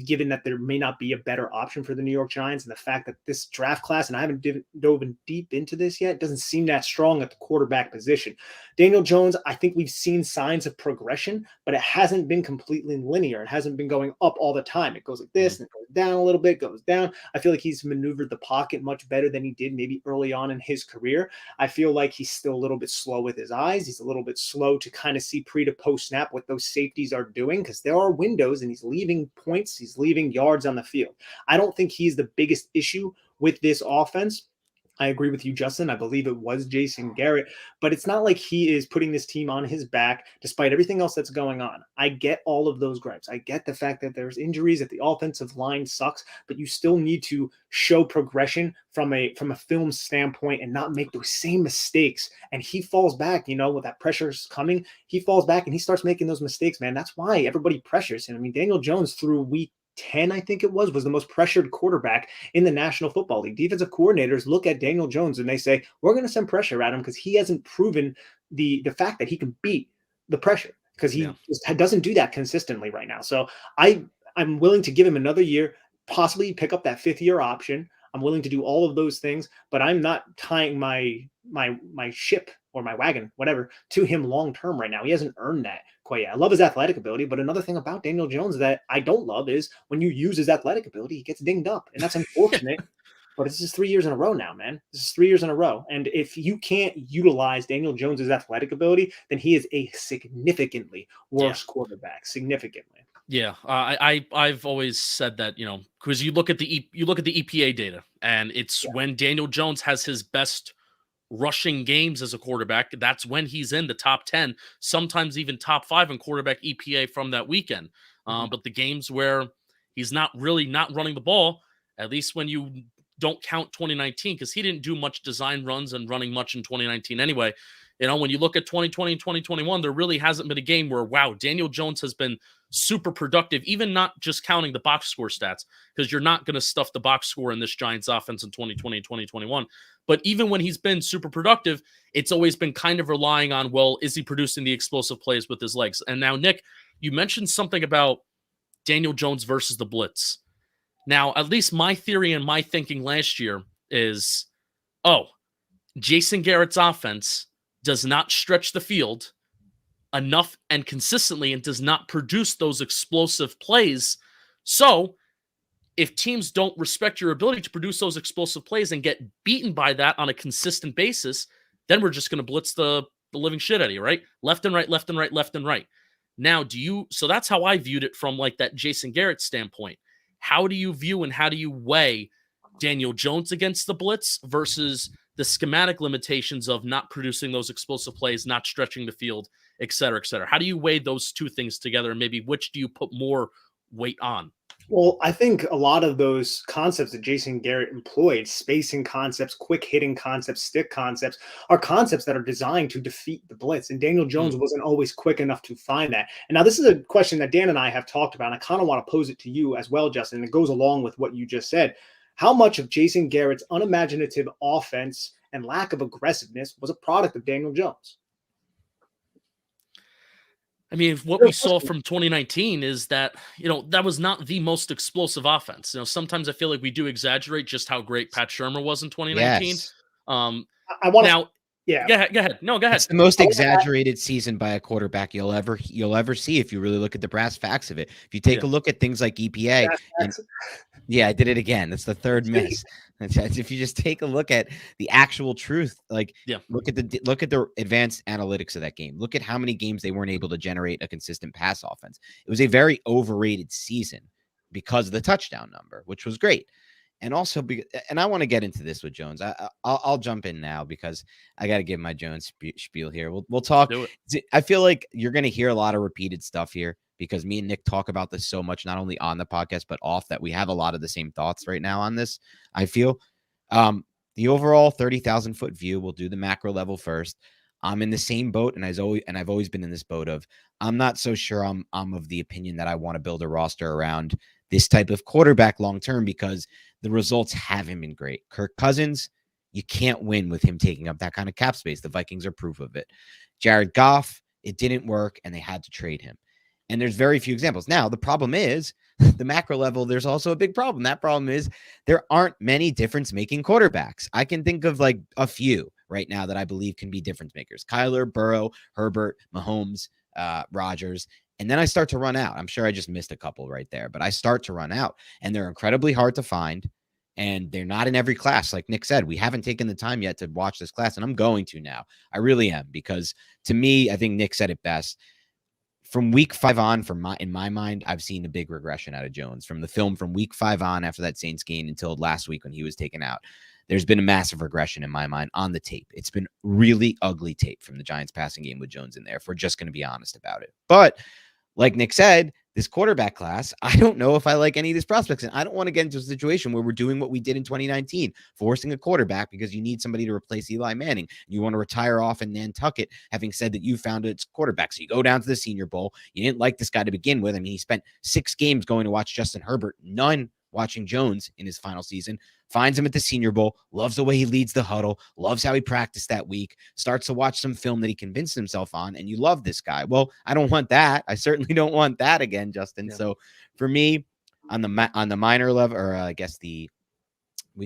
given that there may not be a better option for the New York Giants, and the fact that this draft class, and I haven't dove deep into this yet, doesn't seem that strong at the quarterback position. Daniel Jones, I think we've seen signs of progression, but it hasn't been completely linear. It hasn't been going up all the time. It goes like this, and it goes down a little bit, goes down. I feel like he's maneuvered the pocket much better than he did maybe early on in his career. I feel like he's still a little bit slow with his eyes. He's a little bit slow to kind of see pre to post snap what those safeties are doing, because there are windows and he's leaving points. He's leaving yards on the field. I don't think he's the biggest issue with this offense. I agree with you, Justin. I believe it was Jason Garrett, but it's not like he is putting this team on his back despite everything else that's going on. I get all of those gripes. I get the fact that there's injuries, that the offensive line sucks, but you still need to show progression from a film standpoint and not make those same mistakes. And he falls back, with that pressure's coming, he falls back and he starts making those mistakes, man. That's why everybody pressures him. I mean, Daniel Jones through week 10, I think it was the most pressured quarterback in the National Football League. Defensive coordinators look at Daniel Jones and they say, we're going to send pressure at him because he hasn't proven the fact that he can beat the pressure, because he just doesn't do that consistently right now. So I'm willing to give him another year, possibly pick up that 5th-year option. I'm willing to do all of those things, but I'm not tying my ship or my wagon, whatever, to him long term right now. He hasn't earned that quite yet. I love his athletic ability, but another thing about Daniel Jones that I don't love is when you use his athletic ability, he gets dinged up, and that's unfortunate. But this is 3 years in a row now, man. This is 3 years in a row. And if you can't utilize Daniel Jones's athletic ability, then he is a significantly worse quarterback. Significantly. Yeah, I've always said that, because you look at the EPA data, and it's when Daniel Jones has his best rushing games as a quarterback, that's when he's in the top 10, sometimes even top 5 in quarterback EPA from that weekend. But the games where he's not running the ball, at least when you don't count 2019, because he didn't do much design runs and running much in 2019 anyway. When you look at 2020 and 2021, there really hasn't been a game where, wow, Daniel Jones has been super productive, even not just counting the box score stats, because you're not going to stuff the box score in this Giants offense in 2020 and 2021. But even when he's been super productive, it's always been kind of relying on, well, is he producing the explosive plays with his legs? And now, Nick, you mentioned something about Daniel Jones versus the Blitz. Now, at least my theory and my thinking last year is, Jason Garrett's offense does not stretch the field enough and consistently and does not produce those explosive plays. So if teams don't respect your ability to produce those explosive plays and get beaten by that on a consistent basis, then we're just going to blitz the living shit out of you, right? Left and right, left and right, left and right. Now, so that's how I viewed it from like that Jason Garrett standpoint. How do you view and how do you weigh Daniel Jones against the blitz versus the schematic limitations of not producing those explosive plays, not stretching the field, et cetera, et cetera? How do you weigh those two things together, and maybe which do you put more weight on? Well, I think a lot of those concepts that Jason Garrett employed, spacing concepts, quick hitting concepts, stick concepts, are concepts that are designed to defeat the blitz. And Daniel Jones wasn't always quick enough to find that. And now this is a question that Dan and I have talked about, and I kind of want to pose it to you as well, Justin. It goes along with what you just said. How much of Jason Garrett's unimaginative offense and lack of aggressiveness was a product of Daniel Jones? I mean, what we saw from 2019 is that, that was not the most explosive offense. Sometimes I feel like we do exaggerate just how great Pat Shurmur was in 2019. Yes. I want to. Yeah. Go ahead. No, go ahead. It's the most exaggerated season by a quarterback you'll ever see if you really look at the brass facts of it. If you take a look at things like EPA, I did it again. That's the third miss. If you just take a look at the actual truth, look at the advanced analytics of that game. Look at how many games they weren't able to generate a consistent pass offense. It was a very overrated season because of the touchdown number, which was great. And also, and I want to get into this with Jones. I'll jump in now because I got to give my Jones spiel here. We'll talk. I feel like you're going to hear a lot of repeated stuff here because me and Nick talk about this so much, not only on the podcast, but off, that we have a lot of the same thoughts right now on this. I feel the overall 30,000 foot view, we'll do the macro level first. I'm in the same boat. And I've always been in this boat of, I'm not so sure I'm of the opinion that I want to build a roster around this type of quarterback long-term because the results haven't been great. Kirk Cousins, you can't win with him taking up that kind of cap space. The Vikings are proof of it. Jared Goff, it didn't work and they had to trade him. And there's very few examples. Now, the problem is the macro level, there's also a big problem. That problem is there aren't many difference-making quarterbacks. I can think of like a few right now that I believe can be difference makers. Kyler, Burrow, Herbert, Mahomes, Rodgers. And then I start to run out. I'm sure I just missed a couple right there, but I start to run out and they're incredibly hard to find. And they're not in every class. Like Nick said, we haven't taken the time yet to watch this class. And I'm going to now. I really am, because to me, I think Nick said it best. From week 5 on, in my mind, I've seen a big regression out of Jones. From the film from week 5 on after that Saints game until last week when he was taken out, there's been a massive regression in my mind on the tape. It's been really ugly tape from the Giants passing game with Jones in there, if we're just going to be honest about it. But like Nick said, this quarterback class, I don't know if I like any of these prospects. And I don't want to get into a situation where we're doing what we did in 2019, forcing a quarterback because you need somebody to replace Eli Manning. You want to retire off in Nantucket, having said that you found its quarterback. So you go down to the Senior Bowl. You didn't like this guy to begin with. I mean, he spent 6 games going to watch Justin Herbert, none watching Jones in his final season, finds him at the Senior Bowl, loves the way he leads the huddle, loves how he practiced that week, starts to watch some film that he convinced himself on, and you love this guy. Well, I don't want that. I certainly don't want that again, Justin. Yeah. So for me, on the minor level, or I guess we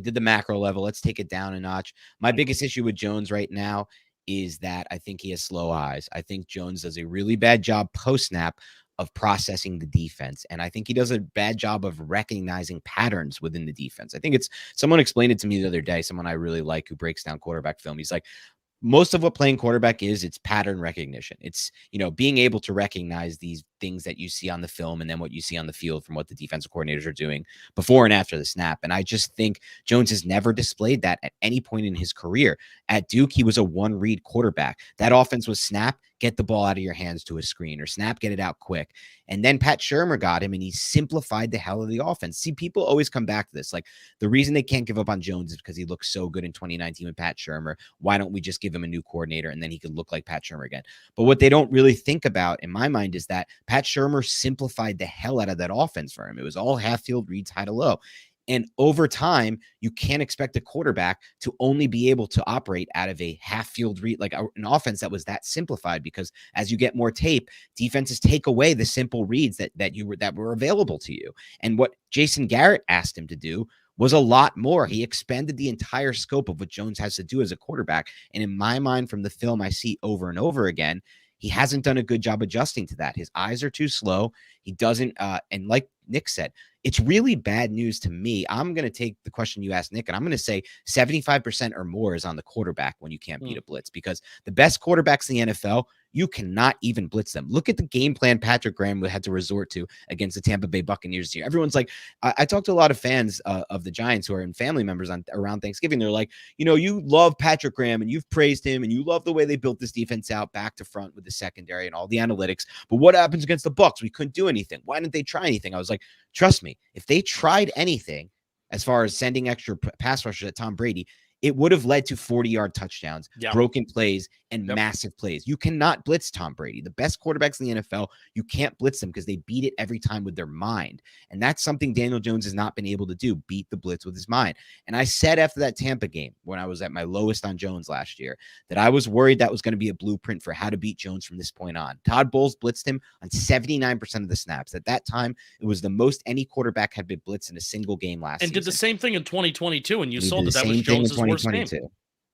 did the macro level, let's take it down a notch. My biggest issue with Jones right now is that I think he has slow eyes. I think Jones does a really bad job post-snap of processing the defense. And I think he does a bad job of recognizing patterns within the defense. I think someone explained it to me the other day, someone I really like who breaks down quarterback film. He's like, most of what playing quarterback is, it's pattern recognition. It's, being able to recognize these things that you see on the film and then what you see on the field from what the defensive coordinators are doing before and after the snap. And I just think Jones has never displayed that at any point in his career. At Duke, he was a one-read quarterback. That offense was snap, get the ball out of your hands to a screen, or snap, get it out quick. And then Pat Shurmur got him and he simplified the hell of the offense. See, people always come back to this. Like, the reason they can't give up on Jones is because he looked so good in 2019 with Pat Shurmur. Why don't we just give him a new coordinator and then he could look like Pat Shurmur again? But what they don't really think about, in my mind, is that Pat Shurmur simplified the hell out of that offense for him. It was all half field reads, high to low. And over time, you can't expect a quarterback to only be able to operate out of a half field read, like an offense that was that simplified, because as you get more tape, defenses take away the simple reads that were available to you. And what Jason Garrett asked him to do was a lot more. He expanded the entire scope of what Jones has to do as a quarterback. And in my mind, from the film I see over and over again, he hasn't done a good job adjusting to that. His eyes are too slow. He doesn't, and like Nick said, it's really bad news to me. I'm going to take the question you asked, Nick, and I'm going to say 75% or more is on the quarterback when you can't beat a blitz, because the best quarterbacks in the NFL, you cannot even blitz them. Look at the game plan Patrick Graham had to resort to against the Tampa Bay Buccaneers here. Everyone's like, I talked to a lot of fans of the Giants who are in family members around Thanksgiving. They're like, you love Patrick Graham and you've praised him and you love the way they built this defense out back to front with the secondary and all the analytics. But what happens against the Bucs? We couldn't do anything. Why didn't they try anything? I was like, trust me, if they tried anything as far as sending extra pass rushers at Tom Brady, it would have led to 40-yard touchdowns, broken plays, and massive plays. You cannot blitz Tom Brady. The best quarterbacks in the NFL, you can't blitz them because they beat it every time with their mind. And that's something Daniel Jones has not been able to do, beat the blitz with his mind. And I said after that Tampa game, when I was at my lowest on Jones last year, that I was worried that was going to be a blueprint for how to beat Jones from this point on. Todd Bowles blitzed him on 79% of the snaps. At that time, it was the most any quarterback had been blitzed in a single game last season. And did the same thing in 2022, and you saw that was Jones' worst game.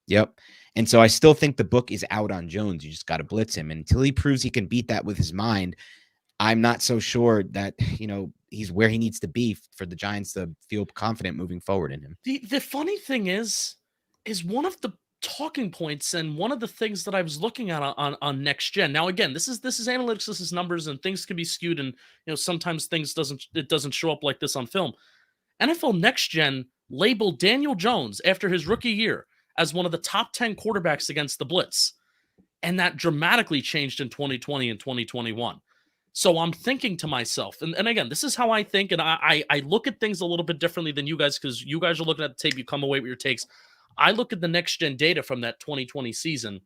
Yep. And so I still think the book is out on Jones. You just got to blitz him. And until he proves he can beat that with his mind, I'm not so sure that, he's where he needs to be for the Giants to feel confident moving forward in him. The funny thing is one of the talking points and one of the things that I was looking at on next gen. Now, again, this is analytics, this is numbers, and things can be skewed. And, sometimes it doesn't show up like this on film. NFL Next Gen labeled Daniel Jones after his rookie year as one of the top 10 quarterbacks against the blitz. And that dramatically changed in 2020 and 2021. So I'm thinking to myself, and again, this is how I think, and I look at things a little bit differently than you guys, because you guys are looking at the tape, you come away with your takes. I look at the next gen data from that 2020 season.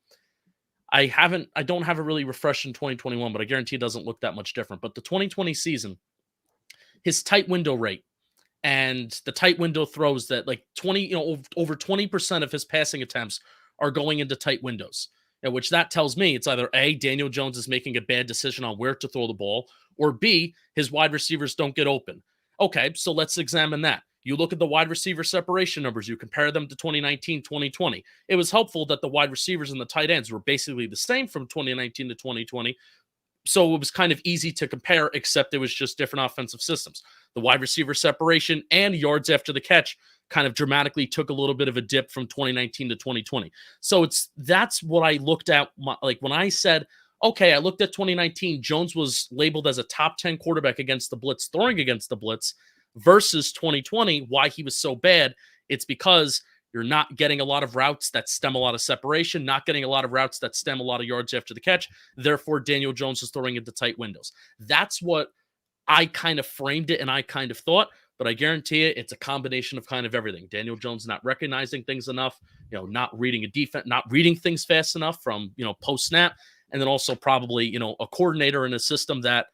I don't have it really refreshed in 2021, but I guarantee it doesn't look that much different. But the 2020 season, his tight window rate, and the tight window throws that like 20, over 20% of his passing attempts are going into tight windows, which that tells me it's either A, Daniel Jones is making a bad decision on where to throw the ball, or B, his wide receivers don't get open. Okay, so let's examine that. You look at the wide receiver separation numbers, you compare them to 2019, 2020. It was helpful that the wide receivers and the tight ends were basically the same from 2019 to 2020. So it was kind of easy to compare, except it was just different offensive systems. The wide receiver separation and yards after the catch kind of dramatically took a little bit of a dip from 2019 to 2020. So that's what I looked at. Like when I said, okay, I looked at 2019, Jones was labeled as a top 10 quarterback against the blitz, throwing against the blitz, versus 2020, why he was so bad. It's because you're not getting a lot of routes that stem a lot of separation, not getting a lot of routes that stem a lot of yards after the catch. Therefore, Daniel Jones is throwing into tight windows. That's what I kind of framed it and I kind of thought, but I guarantee you it's a combination of kind of everything. Daniel Jones not recognizing things enough, not reading a defense, not reading things fast enough from, post-snap, and then also probably, a coordinator in a system that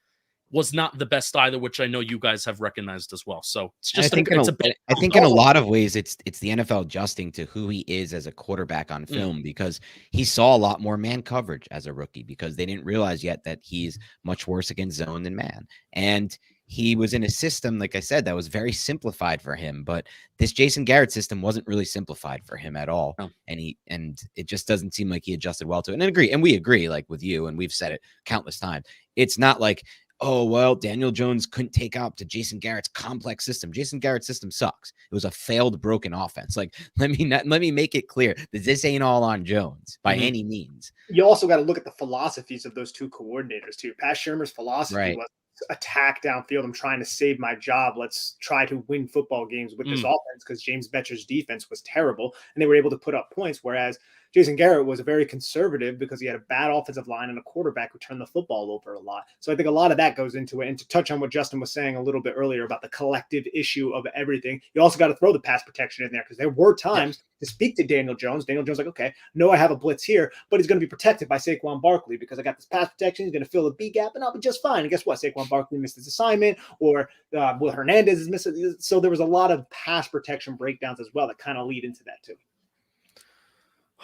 was not the best either, which I know you guys have recognized as well. So it's just, I think in a lot of ways, it's the NFL adjusting to who he is as a quarterback on film, because he saw a lot more man coverage as a rookie, because they didn't realize yet that he's much worse against zone than man. And he was in a system, like I said, that was very simplified for him, but this Jason Garrett system wasn't really simplified for him at all. No. And it just doesn't seem like he adjusted well to it. And we agree, like with you, and we've said it countless times. It's not like, oh, well, Daniel Jones couldn't take up to Jason Garrett's complex system. Jason Garrett's system sucks. It was a failed, broken offense. Like, let me make it clear that this ain't all on Jones by any means. You also got to look at the philosophies of those two coordinators too. Pat Shurmur's philosophy was attack downfield. I'm trying to save my job. Let's try to win football games with this offense, because James Betcher's defense was terrible and they were able to put up points. Whereas Jason Garrett was very conservative because he had a bad offensive line and a quarterback who turned the football over a lot. So I think a lot of that goes into it. And to touch on what Justin was saying a little bit earlier about the collective issue of everything, you also got to throw the pass protection in there, because there were times to speak to Daniel Jones. Daniel Jones like, okay, no, I have a blitz here, but he's going to be protected by Saquon Barkley because I got this pass protection. He's going to fill the B gap and I'll be just fine. And guess what? Saquon Barkley missed his assignment, or Will Hernandez is missing. So there was a lot of pass protection breakdowns as well that kind of lead into that too.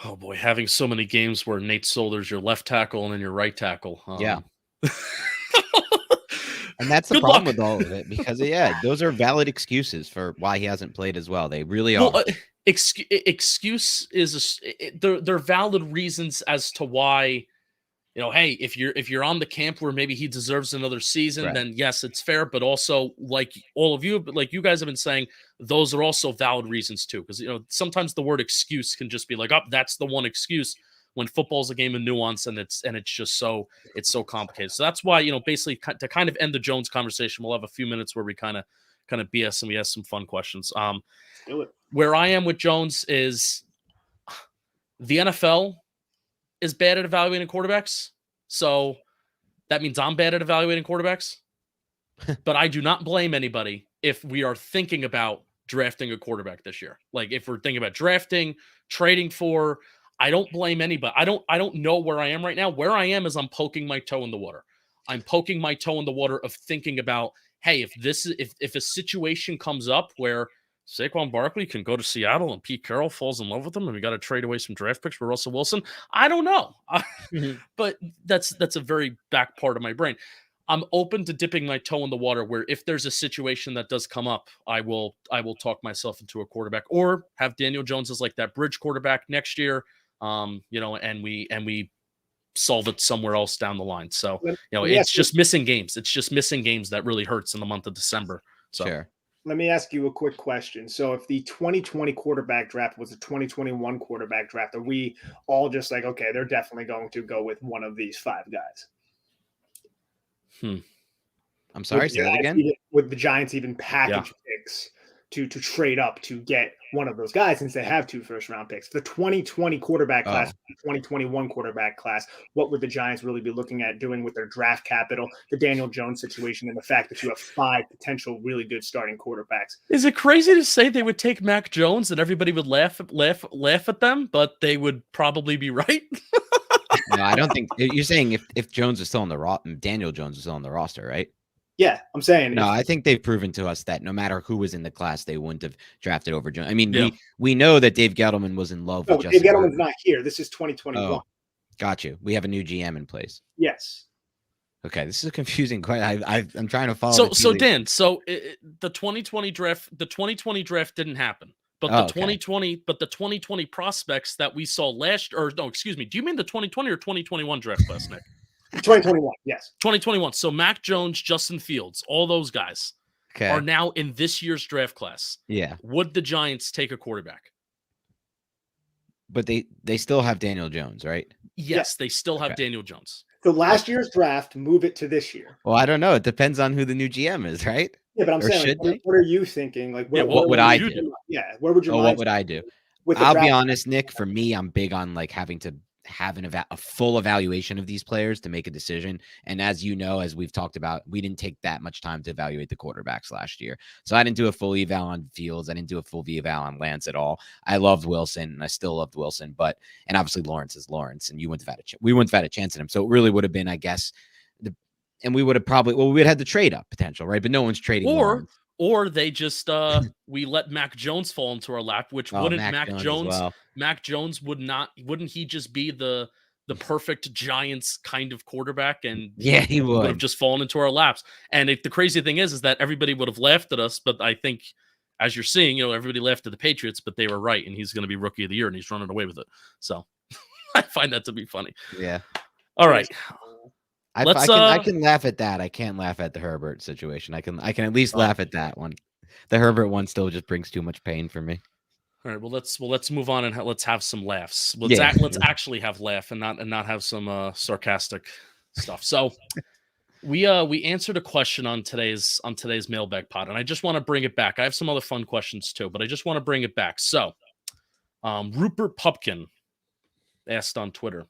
Oh boy, having so many games where Nate Solder's your left tackle and then your right tackle. And that's the Good problem luck. with all of it, because those are valid excuses for why he hasn't played as well. They really are. Well, excuse is they're valid reasons as to why, hey, if you're on the camp where maybe he deserves another season, right, then yes, it's fair. But also, like all of you, like you guys have been saying, those are also valid reasons too. Because sometimes the word excuse can just be like, oh, that's the one excuse, when football's a game of nuance, and it's just so complicated. So that's why, basically to kind of end the Jones conversation, we'll have a few minutes where we kind of BS and we ask some fun questions. Where I am with Jones is the NFL is bad at evaluating quarterbacks. So that means I'm bad at evaluating quarterbacks. But I do not blame anybody if we are thinking about drafting a quarterback this year. Like if we're thinking about drafting, trading for, I don't blame anybody. I don't know where I am right now. Where I am is I'm poking my toe in the water. I'm poking my toe in the water of thinking about, hey, if a situation comes up where Saquon Barkley can go to Seattle and Pete Carroll falls in love with him and we got to trade away some draft picks for Russell Wilson, I don't know. But that's a very back part of my brain. I'm open to dipping my toe in the water where if there's a situation that does come up, I will talk myself into a quarterback, or have Daniel Jones as like that bridge quarterback next year. And we solve it somewhere else down the line. So, it's just missing games. It's just missing games that really hurts in the month of December. So sure. Let me ask you a quick question. So if the 2020 quarterback draft was a 2021 quarterback draft, are we all just like, okay, they're definitely going to go with one of these 5 guys? I'm sorry, say that again? Would the Giants even package picks to trade up to get one of those guys, since they have 2 first-round picks? The 2020 quarterback class, the 2021 quarterback class, what would the Giants really be looking at doing with their draft capital, the Daniel Jones situation, and the fact that you have 5 potential really good starting quarterbacks? Is it crazy to say they would take Mac Jones and everybody would laugh at them, but they would probably be right? No, I don't think you're saying if Jones is still on the Daniel Jones is still on the roster, right? Yeah, I'm saying. No, I think they've proven to us that no matter who was in the class, they wouldn't have drafted over Jones. I mean, we know that Dave Gettleman was in love with Justin Dave Gettleman's not here. This is 2021. Oh, got you. We have a new GM in place. Yes. Okay, this is a confusing question. I'm trying to follow. So Dan, the 2020 draft didn't happen. But the 2020 prospects that we saw last, or no, excuse me, do you mean the 2020 or 2021 draft class, Nick? 2021, yes. 2021. So Mac Jones, Justin Fields, all those guys are now in this year's draft class. Yeah. Would the Giants take a quarterback? But they still have Daniel Jones, right? Yes, they still have Daniel Jones. So last year's draft, move it to this year. Well, I don't know. It depends on who the new GM is, right? Yeah, but I'm saying, what are you thinking? Like, what would I do? Where would you? What would I do? I'll be honest, Nick. For me, I'm big on like having to have a full evaluation of these players to make a decision. And as you know, as we've talked about, we didn't take that much time to evaluate the quarterbacks last year. So I didn't do a full eval on Fields. I didn't do a full eval on Lance at all. I loved Wilson, and I still loved Wilson, and obviously Lawrence is Lawrence, and we wouldn't have had a chance at him. So it really would have been, I guess, and we would have we'd had the trade up potential, right? But no one's trading. Or they just we let Mac Jones fall into our lap, which wouldn't Mac Jones wouldn't he just be the perfect Giants kind of quarterback? And he would have just fallen into our laps. And the crazy thing is that everybody would have laughed at us, but I think, as you're seeing, everybody laughed at the Patriots, but they were right, and he's going to be Rookie of the Year, and he's running away with it. So I find that to be funny. Yeah. All right. I can laugh at that. I can't laugh at the Herbert situation. I can at least laugh at that one. The Herbert one still just brings too much pain for me. All right. Well, let's move on and let's have some laughs. Let's actually have laugh and not have some sarcastic stuff. So we answered a question on today's mailbag pod, and I just want to bring it back. I have some other fun questions too, but I just want to bring it back. So Rupert Pupkin asked on Twitter,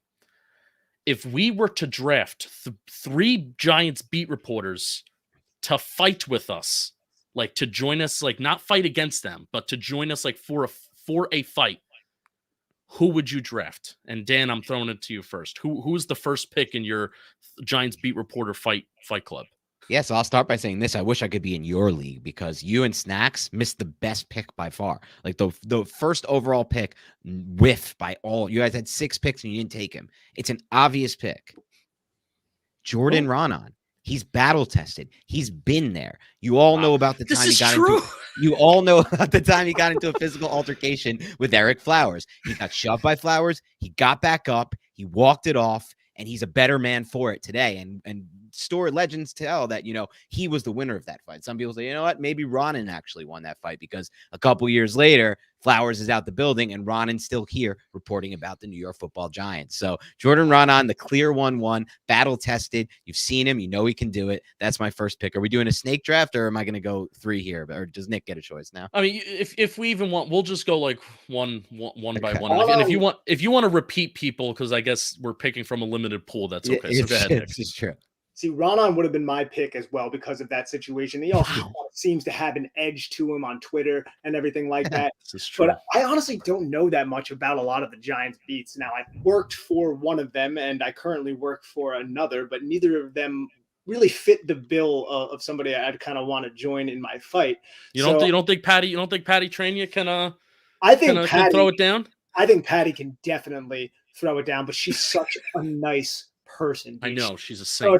if we were to draft 3 Giants beat reporters to fight with us, like to join us, like not fight against them, but to join us like for a fight, who would you draft? And Dan, I'm throwing it to you first. Who's the first pick in your Giants beat reporter fight club? Yeah, so I'll start by saying this. I wish I could be in your league because you and Snacks missed the best pick by far. Like the first overall pick whiff by all. You guys had 6 picks and you didn't take him. It's an obvious pick. Jordan Ronan. He's battle tested. He's been there. You all know about the time you all know about the time he got into a physical altercation with Eric Flowers. He got shoved by Flowers. He got back up. He walked it off, and he's a better man for it today. And story legends tell that, he was the winner of that fight. Some people say, you know what, maybe Ronan actually won that fight, because a couple years later, Flowers is out the building and Ronan's still here reporting about the New York Football Giants. So Jordan Ronan, the clear 1-1, battle tested. You've seen him. You know he can do it. That's my first pick. Are we doing a snake draft, or am I going to go 3 here? Or does Nick get a choice now? I mean, if we even want, we'll just go like one by one. And if you want to repeat people, because I guess we're picking from a limited pool, that's okay. So go ahead, Nick. It's true. See, Ronan would have been my pick as well because of that situation. He also seems to have an edge to him on Twitter and everything like that. This is true. But I honestly don't know that much about a lot of the Giants beats. Now, I worked for one of them, and I currently work for another, but neither of them really fit the bill of somebody I'd kind of want to join in my fight. You don't think Patty Trania can can throw it down? I think Patty can definitely throw it down, but she's such a nice person. Dude. I know she's a saint.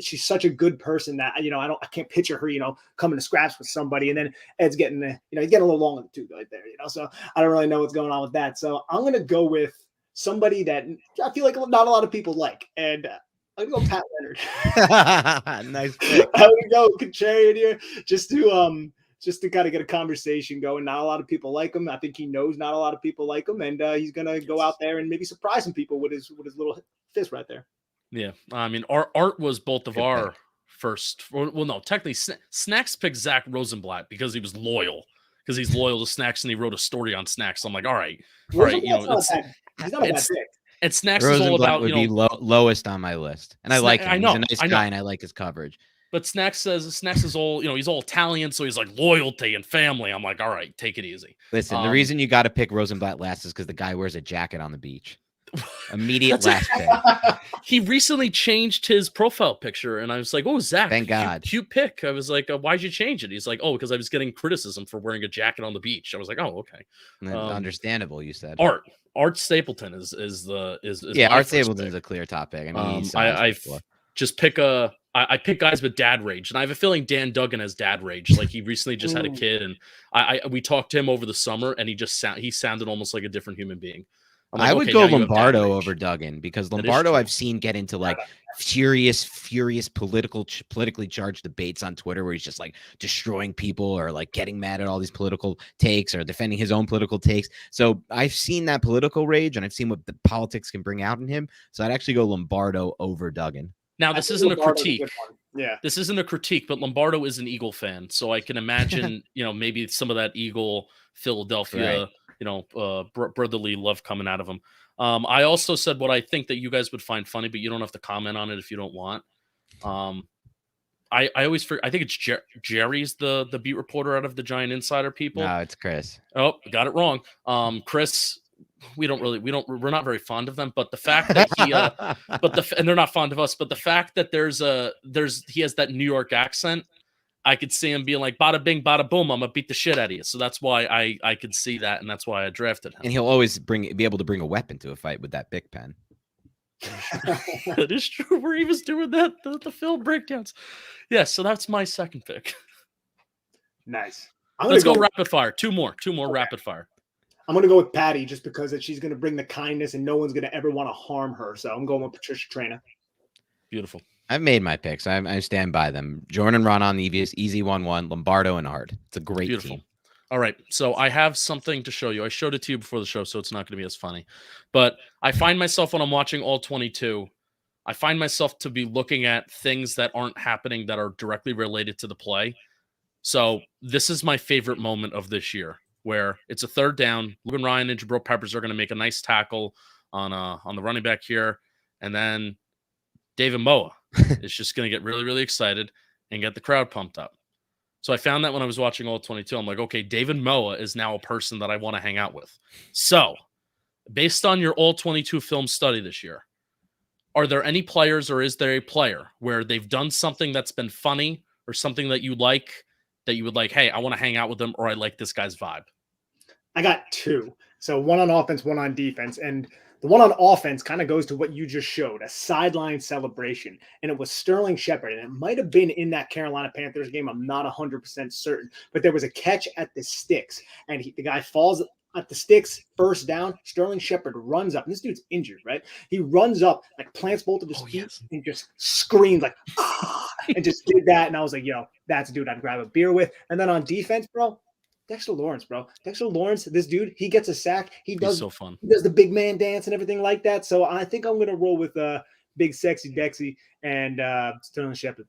She's such a good person that I can't picture her coming to scraps with somebody, and then Ed's getting he's getting a little long in the tooth right there, so I don't really know what's going on with that. So I'm gonna go with somebody that I feel like not a lot of people like, and I'm gonna go Pat Leonard. Nice pick. I'm gonna go contrarian here just to kind of get a conversation going. Not a lot of people like him. I think he knows not a lot of people like him, and he's gonna go out there and maybe surprise some people with his little fist right there. Yeah, I mean, Art was both of our first. Well, no, technically, Snacks picked Zach Rosenblatt because he was loyal. Because he's loyal to Snacks, and he wrote a story on Snacks. So I'm like, all right, he's not a bad pick. And Snacks Rosenblatt is all about would be lowest on my list, and I like him. He's a nice guy, and I like his coverage. But Snacks is all, he's all Italian, so he's like loyalty and family. I'm like, all right, take it easy. Listen, the reason you got to pick Rosenblatt last is because the guy wears a jacket on the beach. Immediate last pick. He recently changed his profile picture, and I was like, oh, Zach, thank God. Cute pick. I was like, why'd you change it? He's like, oh, because I was getting criticism for wearing a jacket on the beach. I was like, oh, okay. Understandable, you said. Art Stapleton is Art Stapleton's a clear topic. I mean, I just pick I pick guys with dad rage, and I have a feeling Dan Duggan has dad rage. Like he recently just had a kid, and we talked to him over the summer, and he sounded almost like a different human being. Like, I would go Lombardo over Duggan, because Lombardo I've seen get into like furious politically charged debates on Twitter where he's just like destroying people or like getting mad at all these political takes or defending his own political takes. So I've seen that political rage, and I've seen what the politics can bring out in him. So I'd actually go Lombardo over Duggan. Now, this isn't a critique. Yeah, this isn't a critique, but Lombardo is an Eagle fan, so I can imagine, maybe some of that Eagle Philadelphia, brotherly love coming out of him. I also said what I think that you guys would find funny, but you don't have to comment on it if you don't want. I always forget. I think it's Jerry's the beat reporter out of the Giant Insider people. No, it's Chris. Oh, got it wrong. Chris. We're not very fond of them, but the fact that he, and they're not fond of us, but the fact that he has that New York accent, I could see him being like, bada bing, bada boom, I'm gonna beat the shit out of you. So that's why I could see that, and that's why I drafted him. And he'll always be able to bring a weapon to a fight with that big pen. That is true. Where he was doing that, the film breakdowns. Yeah, so that's my second pick. Nice. Let's go rapid fire. Two more rapid fire. I'm going to go with Patty just because she's going to bring the kindness and no one's going to ever want to harm her. So I'm going with Patricia Traina. Beautiful. I've made my picks. I stand by them. Jordan Ronan, easy 1-1, Lombardo and Hart. It's a great team. All right. So I have something to show you. I showed it to you before the show, so it's not going to be as funny. But I find myself when I'm watching all 22, I find myself to be looking at things that aren't happening that are directly related to the play. So this is my favorite moment of this year, where it's a third down. Logan Ryan and Gibril Peppers are going to make a nice tackle on the running back here. And then David Moa is just going to get really, really excited and get the crowd pumped up. So I found that when I was watching all 22, I'm like, okay, David Moa is now a person that I want to hang out with. So based on your all 22 film study this year, are there any players, or is there a player where they've done something that's been funny or something that you like, that you would like, hey, I want to hang out with them, or I like this guy's vibe? I got two. So one on offense, one on defense. And the The one on offense kind of goes to what you just showed, a sideline celebration. And it was Sterling Shepard. And it might have been in that Carolina Panthers game. I'm not 100% certain. But there was a catch at the sticks. And the guy falls at the sticks, first down. Sterling Shepard runs up. And this dude's injured, right? He runs up, like plants both of his feet and just screams like, ah, and just did that. And I was like, yo, that's a dude I'd grab a beer with. And then on defense, bro, Dexter Lawrence, bro. Dexter Lawrence, this dude, he gets a sack. He's so fun. He does the big man dance and everything like that. So I think I'm going to roll with Big Sexy Dexy and Sterling Shepard.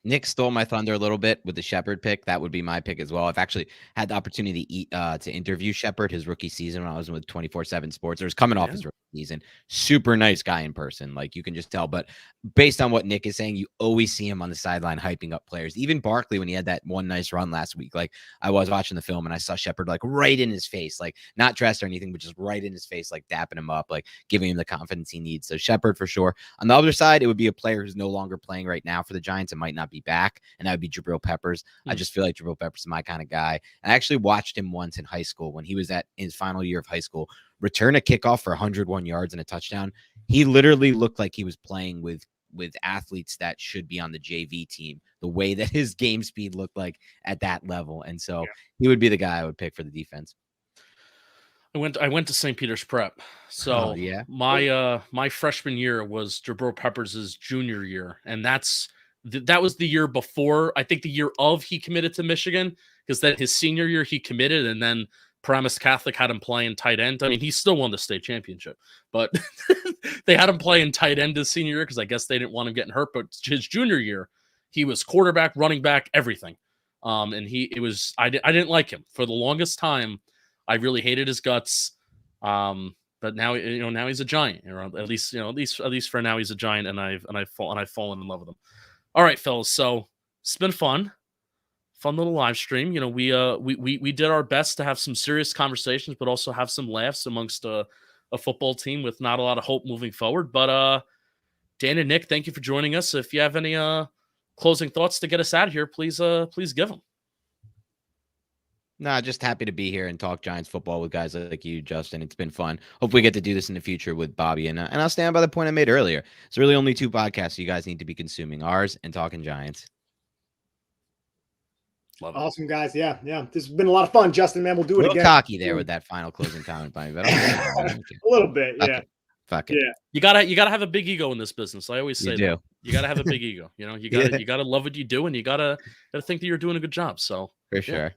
Nick stole my thunder a little bit with the Shepard pick. That would be my pick as well. I've actually had the opportunity to interview Shepard his rookie season when I was with 24/7 Sports. Or was coming off his rookie season. Super nice guy in person. Like, you can just tell. But based on what Nick is saying, you always see him on the sideline hyping up players. Even Barkley, when he had that one nice run last week, like, I was watching the film and I saw Shepard like right in his face, like not dressed or anything, but just right in his face, like dapping him up, like giving him the confidence he needs. So Shepard for sure. On the other side, it would be a player who's no longer playing right now for the Giants and might not be back. And that would be Gibril Peppers. I just feel like Gibril Peppers is my kind of guy. And I actually watched him once in high school when he was at his final year of high school, return a kickoff for 101 yards and a touchdown. He literally looked like he was playing with athletes that should be on the JV team, the way that his game speed looked like at that level. And so he would be the guy I would pick for the defense. I went to St. Peter's Prep. So my freshman year was Gibril Peppers' junior year. And that was the year before, I think the year of he committed to Michigan, because then his senior year he committed, and then Paramus Catholic had him playing tight end. I mean, he still won the state championship, but they had him playing tight end his senior year because I guess they didn't want him getting hurt. But his junior year, he was quarterback, running back, everything. And I didn't like him for the longest time. I really hated his guts. But now, now he's a Giant, at least for now he's a Giant, and I've fallen in love with him. All right, fellas. So it's been fun little live stream. We did our best to have some serious conversations, but also have some laughs amongst a football team with not a lot of hope moving forward. But Dan and Nick, thank you for joining us. If you have any closing thoughts to get us out of here, please give them. No, just happy to be here and talk Giants football with guys like you, Justin. It's been fun. Hope we get to do this in the future with Bobby. And I'll stand by the point I made earlier. It's really only 2 podcasts you guys need to be consuming, ours and Talking Giants. Love it. Awesome, guys. Yeah. This has been a lot of fun, Justin, man. We'll do it again. A little cocky there with that final closing comment by me. But a little bit, yeah. Fuck it. Yeah. You gotta have a big ego in this business. I always say that. You gotta have a big ego. You gotta love what you do, and you gotta think that you're doing a good job. So for sure.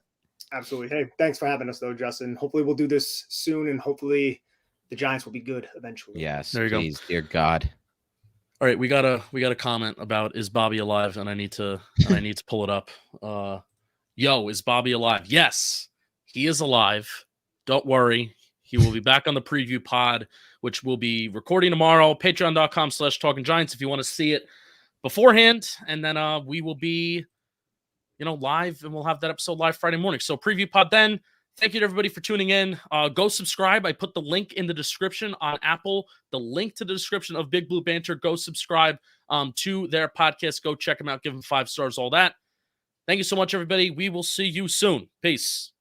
Absolutely. Hey, thanks for having us, though, Justin. Hopefully we'll do this soon, and hopefully the Giants will be good eventually. Yes, there you please, go. Dear God. All right, we got a comment about, is Bobby alive? And I need to pull it up. Yo, is Bobby alive? Yes, he is alive. Don't worry. He will be back on the preview pod, which will be recording tomorrow. Patreon.com/Talking Giants if you want to see it beforehand. And then we will be live, and we'll have that episode live Friday morning. So preview pod then. Thank you to everybody for tuning in. Go subscribe. I put the link in the description on Apple, the link to the description of Big Blue Banter. Go subscribe to their podcast. Go check them out. Give them 5 stars, all that. Thank you so much, everybody. We will see you soon. Peace.